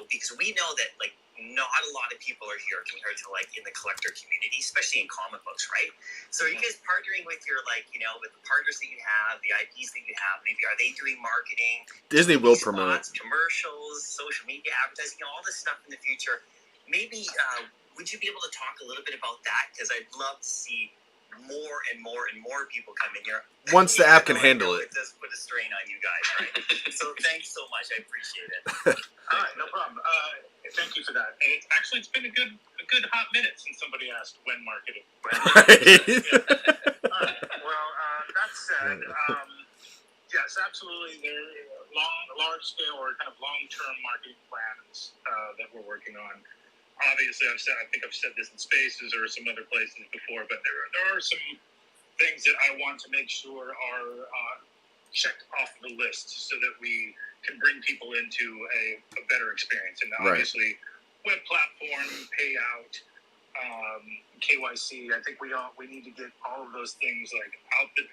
because we know that, not a lot of people are here compared to in the collector community, especially in comic books, right? So are you guys partnering with your with the partners that you have, the IPs that you have? Maybe are they doing marketing? Disney will spots, promote. Commercials, social media advertising, all this stuff in the future. Maybe would you be able to talk a little bit about that? Because I'd love to see more and more people come in here. Once the app can handle it. It does put a strain on you guys, right? So thanks so much. I appreciate it. All right, no problem. Thank you for that. And it's been a good hot minute since somebody asked when marketing. Right. All right. Well, that said, yes, absolutely. There are large scale or kind of long-term marketing plans that we're working on. Obviously, I think I've said this in Spaces or some other places before, but there are some things that I want to make sure are checked off the list so that we can bring people into a better experience. And obviously, web platform, payout, KYC. I think we need to get all of those things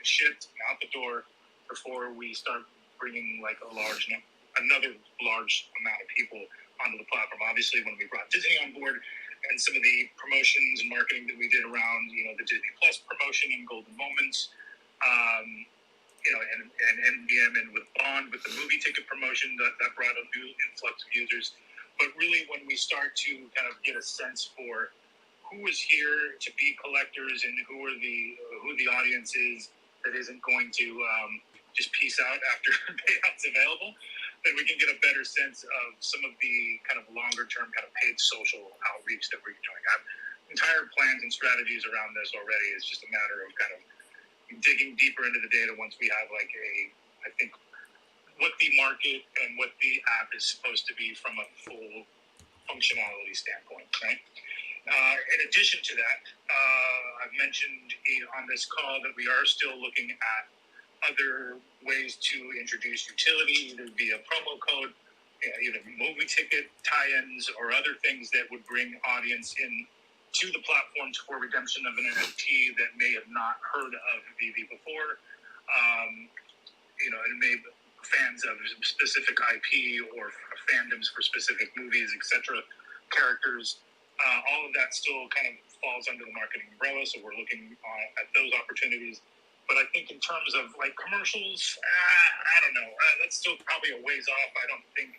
shipped out the door before we start bringing another large amount of people onto the platform. Obviously, when we brought Disney on board, and some of the promotions and marketing that we did around, the Disney Plus promotion and Golden Moments, and NBM, and with Bond, with the movie ticket promotion that brought a new influx of users. But really, when we start to kind of get a sense for who is here to be collectors and who the audience is that isn't going to just peace out after payouts available, then we can get a better sense of some of the kind of longer term kind of paid social outreach that we're doing. I have entire plans and strategies around this already. It's just a matter of kind of digging deeper into the data once we have I think what the market and what the app is supposed to be from a full functionality standpoint, right? In addition to that, I've mentioned on this call that we are still looking at other ways to introduce utility, either via promo code, either movie ticket tie-ins, or other things that would bring audience in to the platform for redemption of an NFT that may have not heard of VeVe before, and may fans of specific IP or fandoms for specific movies, etc., characters. All of that still kind of falls under the marketing umbrella, so we're looking at those opportunities. But I think in terms of commercials, I don't know. That's still probably a ways off. I don't think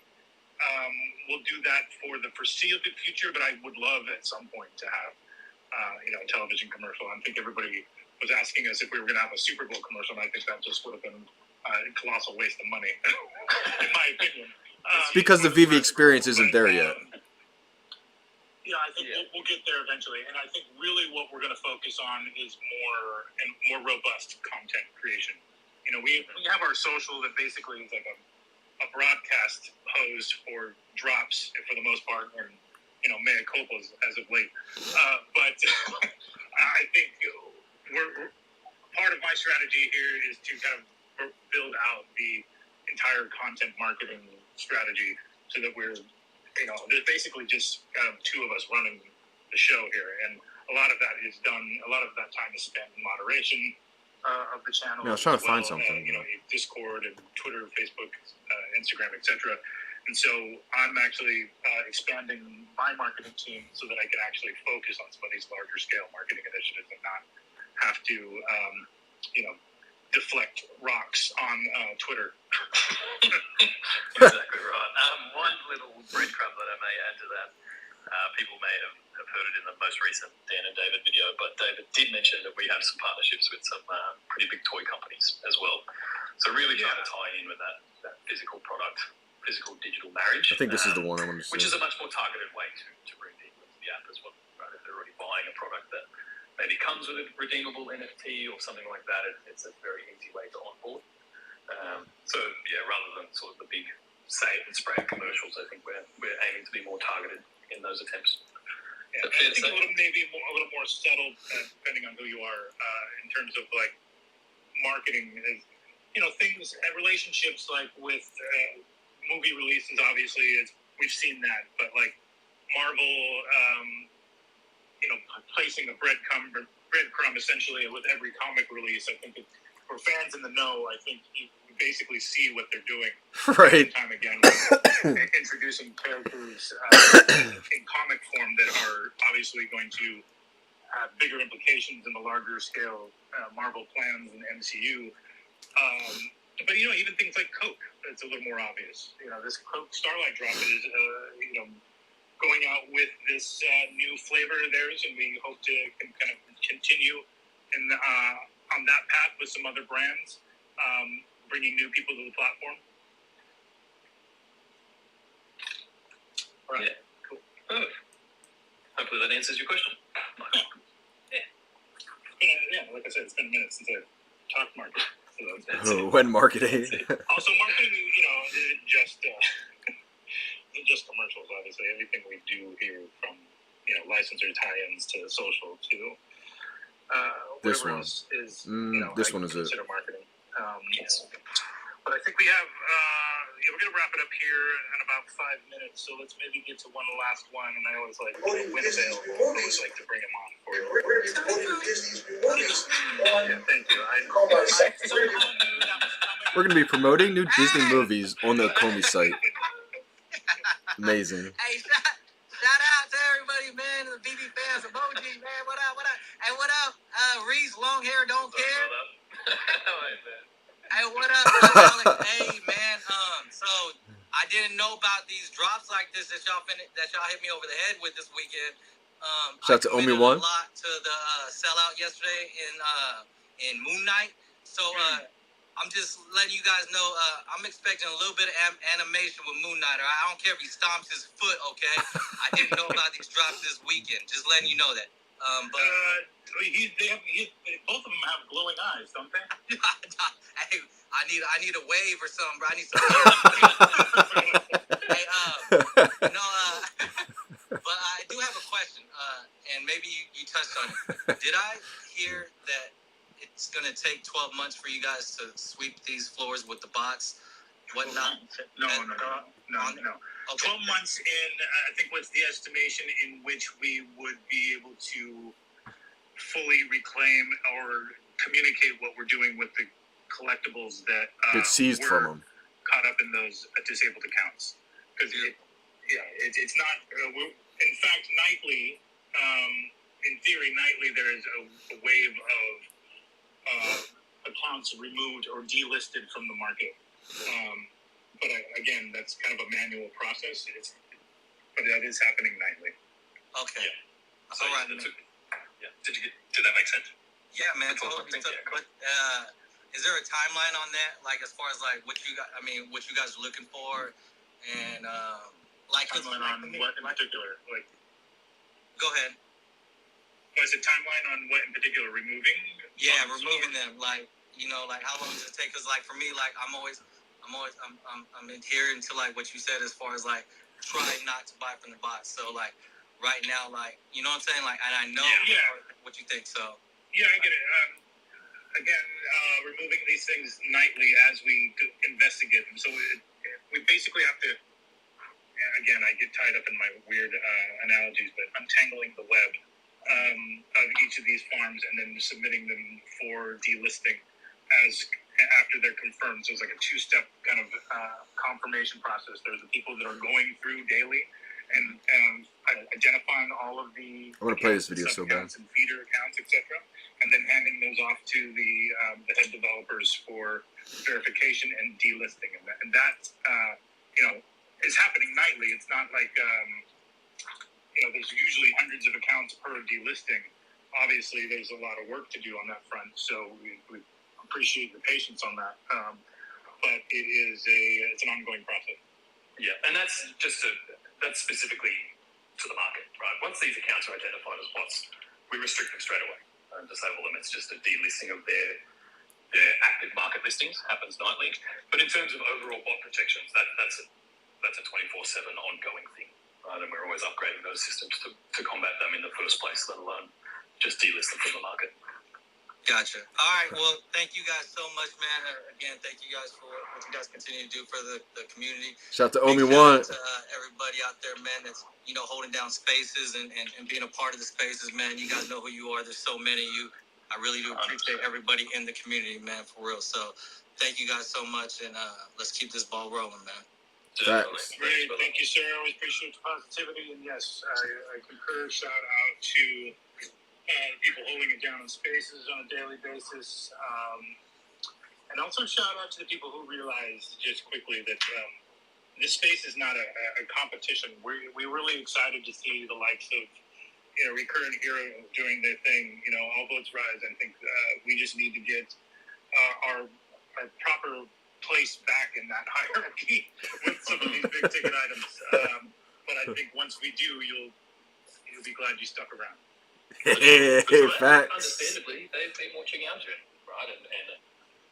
we'll do that for the foreseeable future, but I would love at some point to have a television commercial. I think everybody was asking us if we were going to have a Super Bowl commercial, and I think that just would have been a colossal waste of money, in my opinion. Because the VeVe experience isn't there yet. I think we'll get there eventually, and I think really what we're going to focus on is more robust content creation. We have our social that basically is like a broadcast hose for drops for the most part, and mea culpas as of late. But I think we're part of my strategy here is to kind of build out the entire content marketing strategy so that we're there's basically just kind of two of us running the show here, and a lot of that is done. A lot of that time is spent in moderation of the channel. I was trying to find something. Discord and Twitter, Facebook, Instagram, etc. And so I'm actually expanding my marketing team so that I can actually focus on some of these larger scale marketing initiatives and not have to, deflect rocks on Twitter. Exactly right. One little breadcrumb that I may add to that, people may have heard it in the most recent Dan and David video, but David did mention that we have some partnerships with some pretty big toy companies as well. So really trying to tie in with that physical product, physical digital marriage. I think this is the one I want to see. Which is a much more targeted way to bring people into the app as well. Right? If they're already buying a product that maybe comes with a redeemable NFT or something like that, it's a very easy way to onboard. Rather than sort of the big save and spray commercials, I think we're aiming to be more targeted in those attempts. I think a little more settled, depending on who you are, in terms of marketing. Things, relationships with movie releases. Obviously, we've seen that, but Marvel, placing a breadcrumb essentially with every comic release. I think for fans in the know, I think you basically see what they're doing right time again, introducing characters in comic form that are obviously going to have bigger implications in the larger scale Marvel plans and MCU. But even things like Coke, it's a little more obvious. This Coke Starlight drop is going out with this new flavor of theirs, and we hope to kind of continue on that path with some other brands, bringing new people to the platform. All right. Yeah. Cool. Perfect. Hopefully that answers your question. Like I said, it's been a minute since I've talked marketing. When marketing. Also, marketing, isn't just commercials. Obviously, everything we do here, from licensor tie-ins to social to this one is this one is it. Consider marketing. Yes. But I think we have. We're gonna wrap it up here in about 5 minutes. So let's maybe get to one last one. And I always like when available. I always like to bring him on for you. Yeah, thank you. We're gonna be promoting new Disney movies on the Ecomi site. Amazing. Hey, shout out to everybody, man, in the Hey, what up, Alex? Hey, man. So I didn't know about these drops like this that y'all hit me over the head with this weekend. Shout out to Omi a One. lot to the sellout yesterday in Moon Knight. So I'm just letting you guys know I'm expecting a little bit of animation with Moon Knight. I don't care if he stomps his foot, okay? I didn't know about these drops this weekend. Just letting you know that. Both of them have glowing eyes, don't they? Hey, I need a wave or something, bro. I need some. Hey, but I do have a question, and maybe you touched on it. Did I hear that it's gonna take 12 months for you guys to sweep these floors with the bots, whatnot? No. Okay. 12 months in, I think, what's the estimation in which we would be able to fully reclaim or communicate what we're doing with the collectibles that get seized from them, caught up in those disabled accounts. Because it's not. In fact, nightly, in theory, nightly there is a wave of accounts removed or delisted from the market. But again, that's kind of a manual process. But that is happening nightly. Okay. Yeah. So, all right. Did that make sense? Yeah, man. Totally. But is there a timeline on that? Like, as far as like what you guys are looking for, and like timeline on what in particular? Like, go ahead. Was it timeline on what in particular? Removing? Yeah, removing them. Like, like how long does it take? Because like for me, like I'm adhering to like what you said as far as like try not to buy from the bots. So like right now, like you know what I'm saying? Like, and I know what you think. So yeah, I get it. Again, removing these things nightly as we investigate them. So we basically have to. Again, I get tied up in my weird analogies, but untangling the web of each of these farms and then submitting them for delisting after they're confirmed. So it's like a two-step kind of confirmation process. There's the people that are going through daily and identifying all of the I want to play this video so bad. And feeder accounts, etc., and then handing those off to the head developers for verification and delisting. And that is happening nightly. It's not like there's usually hundreds of accounts per delisting. Obviously, there's a lot of work to do on that front. So we appreciate the patience on that. But it's an ongoing process. Yeah, and that's specifically to the market, right? Once these accounts are identified as bots, we restrict them straight away and disable them. It's just a delisting of their active market listings, happens nightly. But in terms of overall bot protections, that's a 24/7 ongoing thing, right? And we're always upgrading those systems to combat them in the first place, let alone just delist them from the market. Gotcha. All right. Well, thank you guys so much, man. Again, thank you guys for what you guys continue to do for the community. Shout out to Omi One. Shout out to everybody out there, man, that's holding down spaces and being a part of the spaces, man. You guys know who you are. There's so many of you. I really do appreciate everybody in the community, man, for real. So thank you guys so much, and let's keep this ball rolling, man. Thanks. Great. Thank you, sir. I always appreciate the positivity. And yes, I concur. Shout out to people holding it down in spaces on a daily basis. And also shout out to the people who realized just quickly that this space is not a competition. We're really excited to see the likes of Recurrent Hero doing their thing. All boats rise. I think we just need to get our proper place back in that hierarchy with some of these big ticket items. But I think once we do, you'll be glad you stuck around. Facts. Understandably, they've been watching our journey, right, and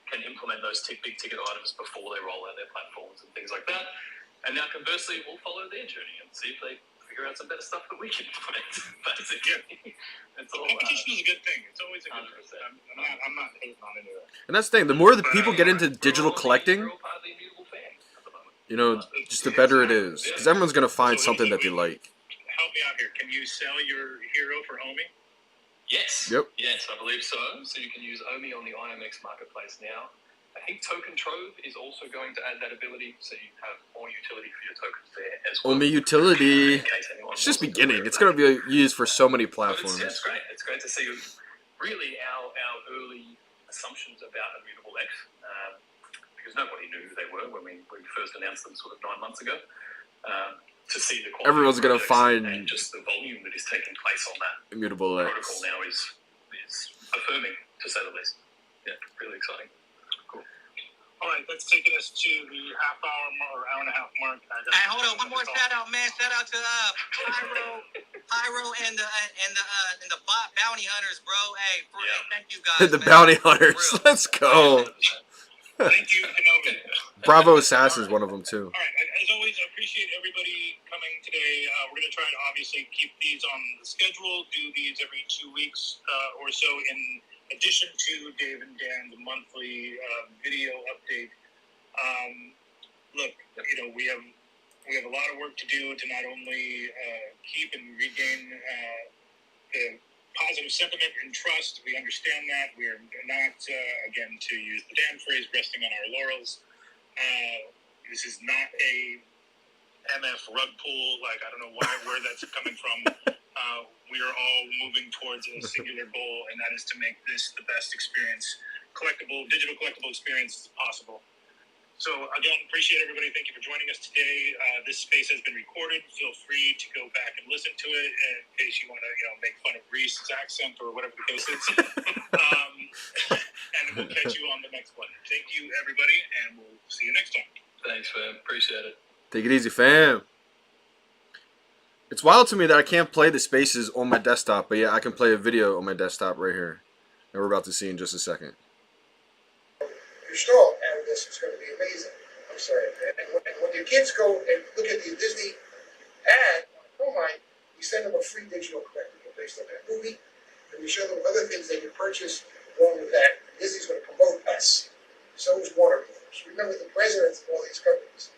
can implement those big ticket items before they roll out their platforms and things like that. And now, conversely, we'll follow their journey and see if they figure out some better stuff that we can implement. Basically, it's all competition is a good thing. It's always a good thing. I'm not hating on any of that. And that's the thing. The more that people get into digital collecting, just the better it is. Because everyone's gonna find something that they like. Help me out here. Can you sell your hero for Omi? Yes. Yep. Yes, I believe so. So you can use Omi on the IMX marketplace now. I think Token Trove is also going to add that ability, so you have more utility for your tokens there as well. Omi utility. It's just beginning. It's going to be used for so many platforms. It's great. It's great to see. Really, our early assumptions about Immutable X, because nobody knew who they were when we first announced them sort of 9 months ago. To see the quality Everyone's gonna find and just the volume that is taking place on that Immutable X protocol now is affirming, to say the least. Yeah, really exciting. Cool. All right, that's taking us to the hour and a half mark. Hey, hold on, one more shout out, man. Shout out to Pyro and the bounty hunters, bro. Hey, thank you guys. the man. bounty hunters. Let's go. Thank you, Kenobi. Bravo Assassin's one of them too. All right, as always, I appreciate everybody coming today. We're going to try to obviously keep these on the schedule, do these every 2 weeks or so, in addition to Dave and Dan's monthly video update. Look, we have a lot of work to do to not only keep and regain the positive sentiment and trust. We understand that. We are not, again, to use the Dan phrase, resting on our laurels. This is not a MF rug pull. Like, I don't know where that's coming from. We are all moving towards a singular goal, and that is to make this the best digital collectible experience possible. So, again, appreciate everybody. Thank you for joining us today. This space has been recorded. Feel free to go back and listen to it in case you want to, make fun of Rhys' accent or whatever the case is. And we'll catch you on the next one. Thank you, everybody, and we'll see you next time. Thanks, fam. Appreciate it. Take it easy, fam. It's wild to me that I can't play the spaces on my desktop, but yeah, I can play a video on my desktop right here. And we're about to see in just a second. Your stall out of this is going to be amazing. I'm sorry. And when your kids go and look at the Disney ad, oh my, we send them a free digital collectible based on that movie, and we show them other things they can purchase along with that. Disney's going to promote us. So is Warner Brothers. Remember the presidents of all these companies.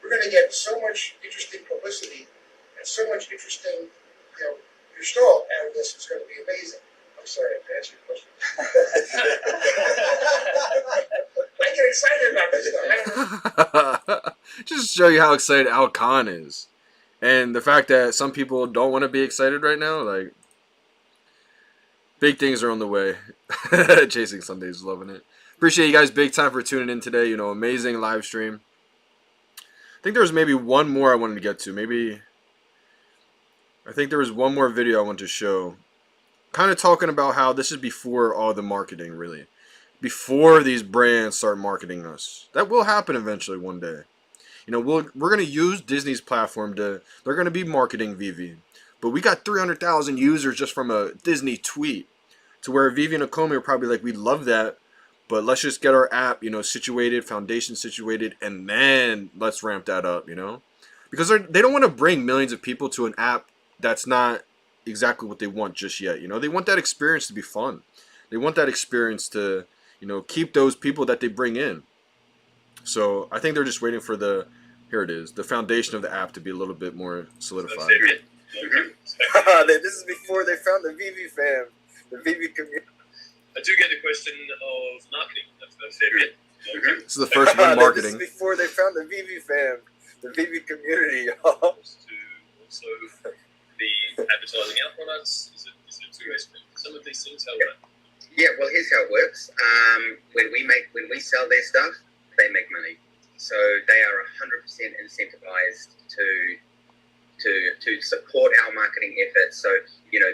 We're going to get so much interesting publicity and so much interesting, your stall out of this is going to be amazing. I'm sorry, I have to answer your question. I get excited about this stuff. Just to show you how excited Al Khan is. And the fact that some people don't want to be excited right now, like, big things are on the way. Chasing Sundays, loving it. Appreciate you guys big time for tuning in today. Amazing live stream. I think there was maybe one more I wanted to get to. I think there was one more video I wanted to show. Kind of talking about how this is before all the marketing, really. Before these brands start marketing us. That will happen eventually one day. We're going to use Disney's platform they're going to be marketing VeVe. But we got 300,000 users just from a Disney tweet. To where VeVe and Ecomi are probably like, we love that. But let's just get our app, situated, foundation situated, and then let's ramp that up, Because they don't want to bring millions of people to an app that's not exactly what they want just yet. They want that experience to be fun. They want that experience to, keep those people that they bring in. So I think they're just waiting for the foundation of the app to be a little bit more solidified. This is before they found the VeVe fam, the VeVe community. I do get the question of marketing. That's it. This is the first one, marketing. This is before they found the VeVe fam, the VeVe community. To also be advertising our products. Is it two-way street? Some of these things, how it work? Yeah, well, here's how it works. When we sell their stuff, they make money. So they are 100% incentivized to support our marketing efforts. So,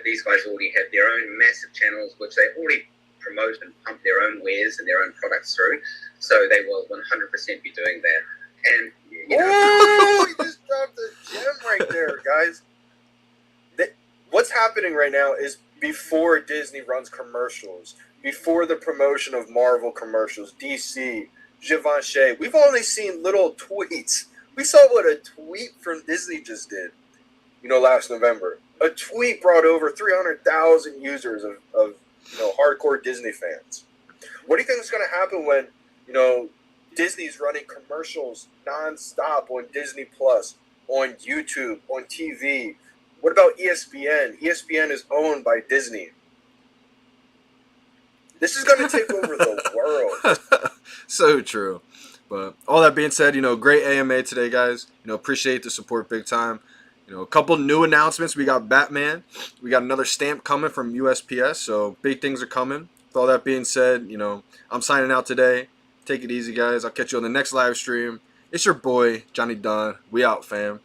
these guys already have their own massive channels, which they already promote and pump their own wares and their own products through. So they will 100% be doing that. And, oh, he just dropped a gem right there, guys. What's happening right now is before Disney runs commercials, before the promotion of Marvel commercials, DC, Givenchy, we've only seen little tweets. We saw what a tweet from Disney just did, last November. A tweet brought over 300,000 users of hardcore Disney fans. What do you think is going to happen when, Disney's running commercials nonstop on Disney Plus, on YouTube, on TV? What about ESPN? ESPN is owned by Disney. This is going to take over the world. So true. But all that being said, great AMA today, guys. Appreciate the support big time. A couple new announcements. We got Batman. We got another stamp coming from USPS. So big things are coming. with all that being said, you know, I'm signing out today. Take it easy, guys. I'll catch you on the next live stream. It's your boy, Johnny Dunn. We out, fam.